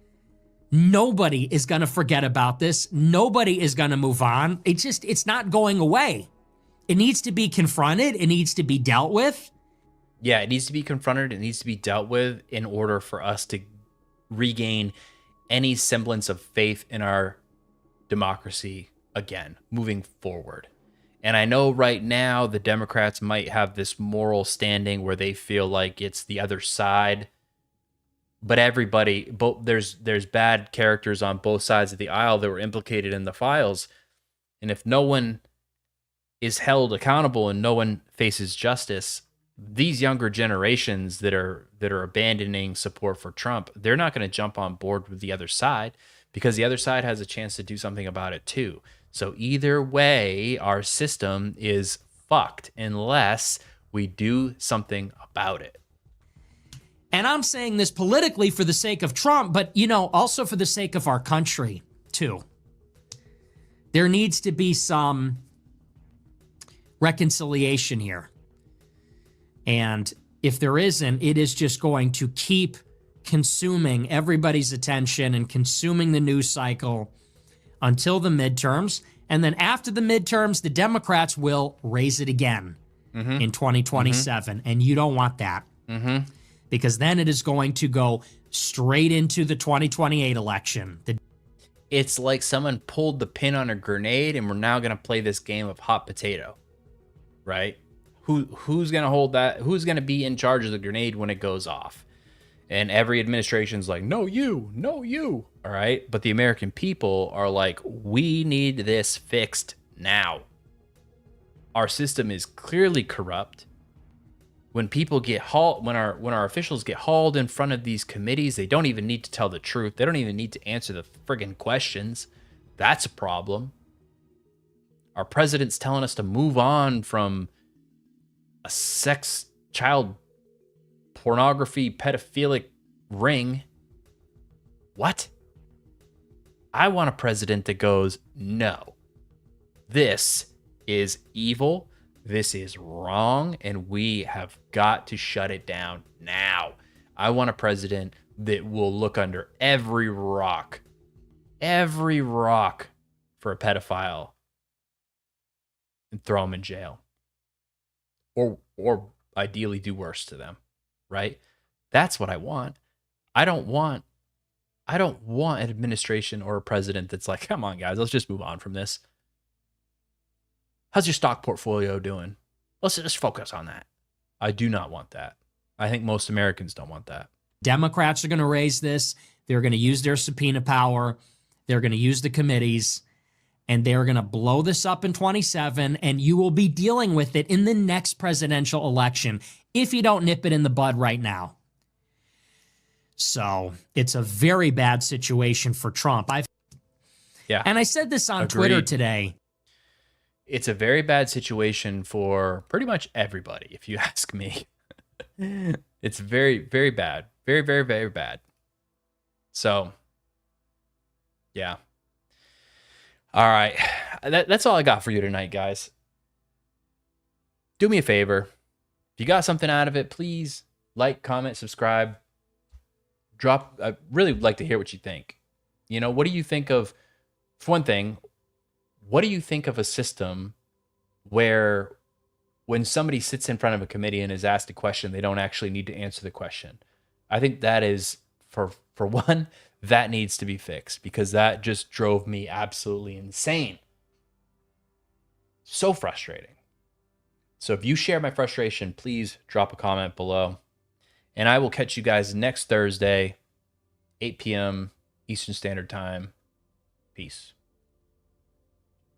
Nobody is going to forget about this. Nobody is going to move on. It's not going away. It needs to be confronted. It needs to be dealt with. Yeah, it needs to be confronted. It needs to be dealt with in order for us to regain any semblance of faith in our democracy again, moving forward. And I know right now the Democrats might have this moral standing where they feel like it's the other side, but everybody, there's bad characters on both sides of the aisle that were implicated in the files. And if no one is held accountable and no one faces justice, these younger generations that are abandoning support for Trump, they're not going to jump on board with the other side, because the other side has a chance to do something about it too. So either way, our system is fucked unless we do something about it. And I'm saying this politically for the sake of Trump, but, also for the sake of our country, too. There needs to be some reconciliation here. And if there isn't, it is just going to keep consuming everybody's attention and consuming the news cycle until the midterms. And then after the midterms, the Democrats will raise it again in 2027. And you don't want that. Because then it is going to go straight into the 2028 election. It's like someone pulled the pin on a grenade and we're now going to play this game of hot potato, right? Who's going to hold that? Who's going to be in charge of the grenade when it goes off? And every administration's like, no, you. All right. But the American people are like, we need this fixed now. Our system is clearly corrupt. When people get hauled, when our officials get hauled in front of these committees, they don't even need to tell the truth. They don't even need to answer the friggin' questions. That's a problem. Our president's telling us to move on from a sex, child pornography, pedophilic ring. What? I want a president that goes, no, this is evil. This is wrong, and we have got to shut it down now. I want a president that will look under every rock for a pedophile and throw them in jail. Or ideally do worse to them, right? That's what I want. I don't want an administration or a president that's like, come on, guys, let's just move on from this. How's your stock portfolio doing? Let's just focus on that. I do not want that. I think most Americans don't want that. Democrats are going to raise this. They're going to use their subpoena power. They're going to use the committees. And they're going to blow this up in 27. And you will be dealing with it in the next presidential election if you don't nip it in the bud right now. So it's a very bad situation for Trump. And I said this on Twitter today. It's a very bad situation for pretty much everybody, if you ask me. It's very, very bad. Very, very, very bad. So, yeah. All right. That's all I got for you tonight, guys. Do me a favor. If you got something out of it, please like, comment, subscribe. I'd really like to hear what you think. What do you think of, for one thing, what do you think of a system where when somebody sits in front of a committee and is asked a question, they don't actually need to answer the question? I think that is, for one, that needs to be fixed, because that just drove me absolutely insane. So frustrating. So if you share my frustration, please drop a comment below. And I will catch you guys next Thursday, 8 p.m. Eastern Standard Time. Peace.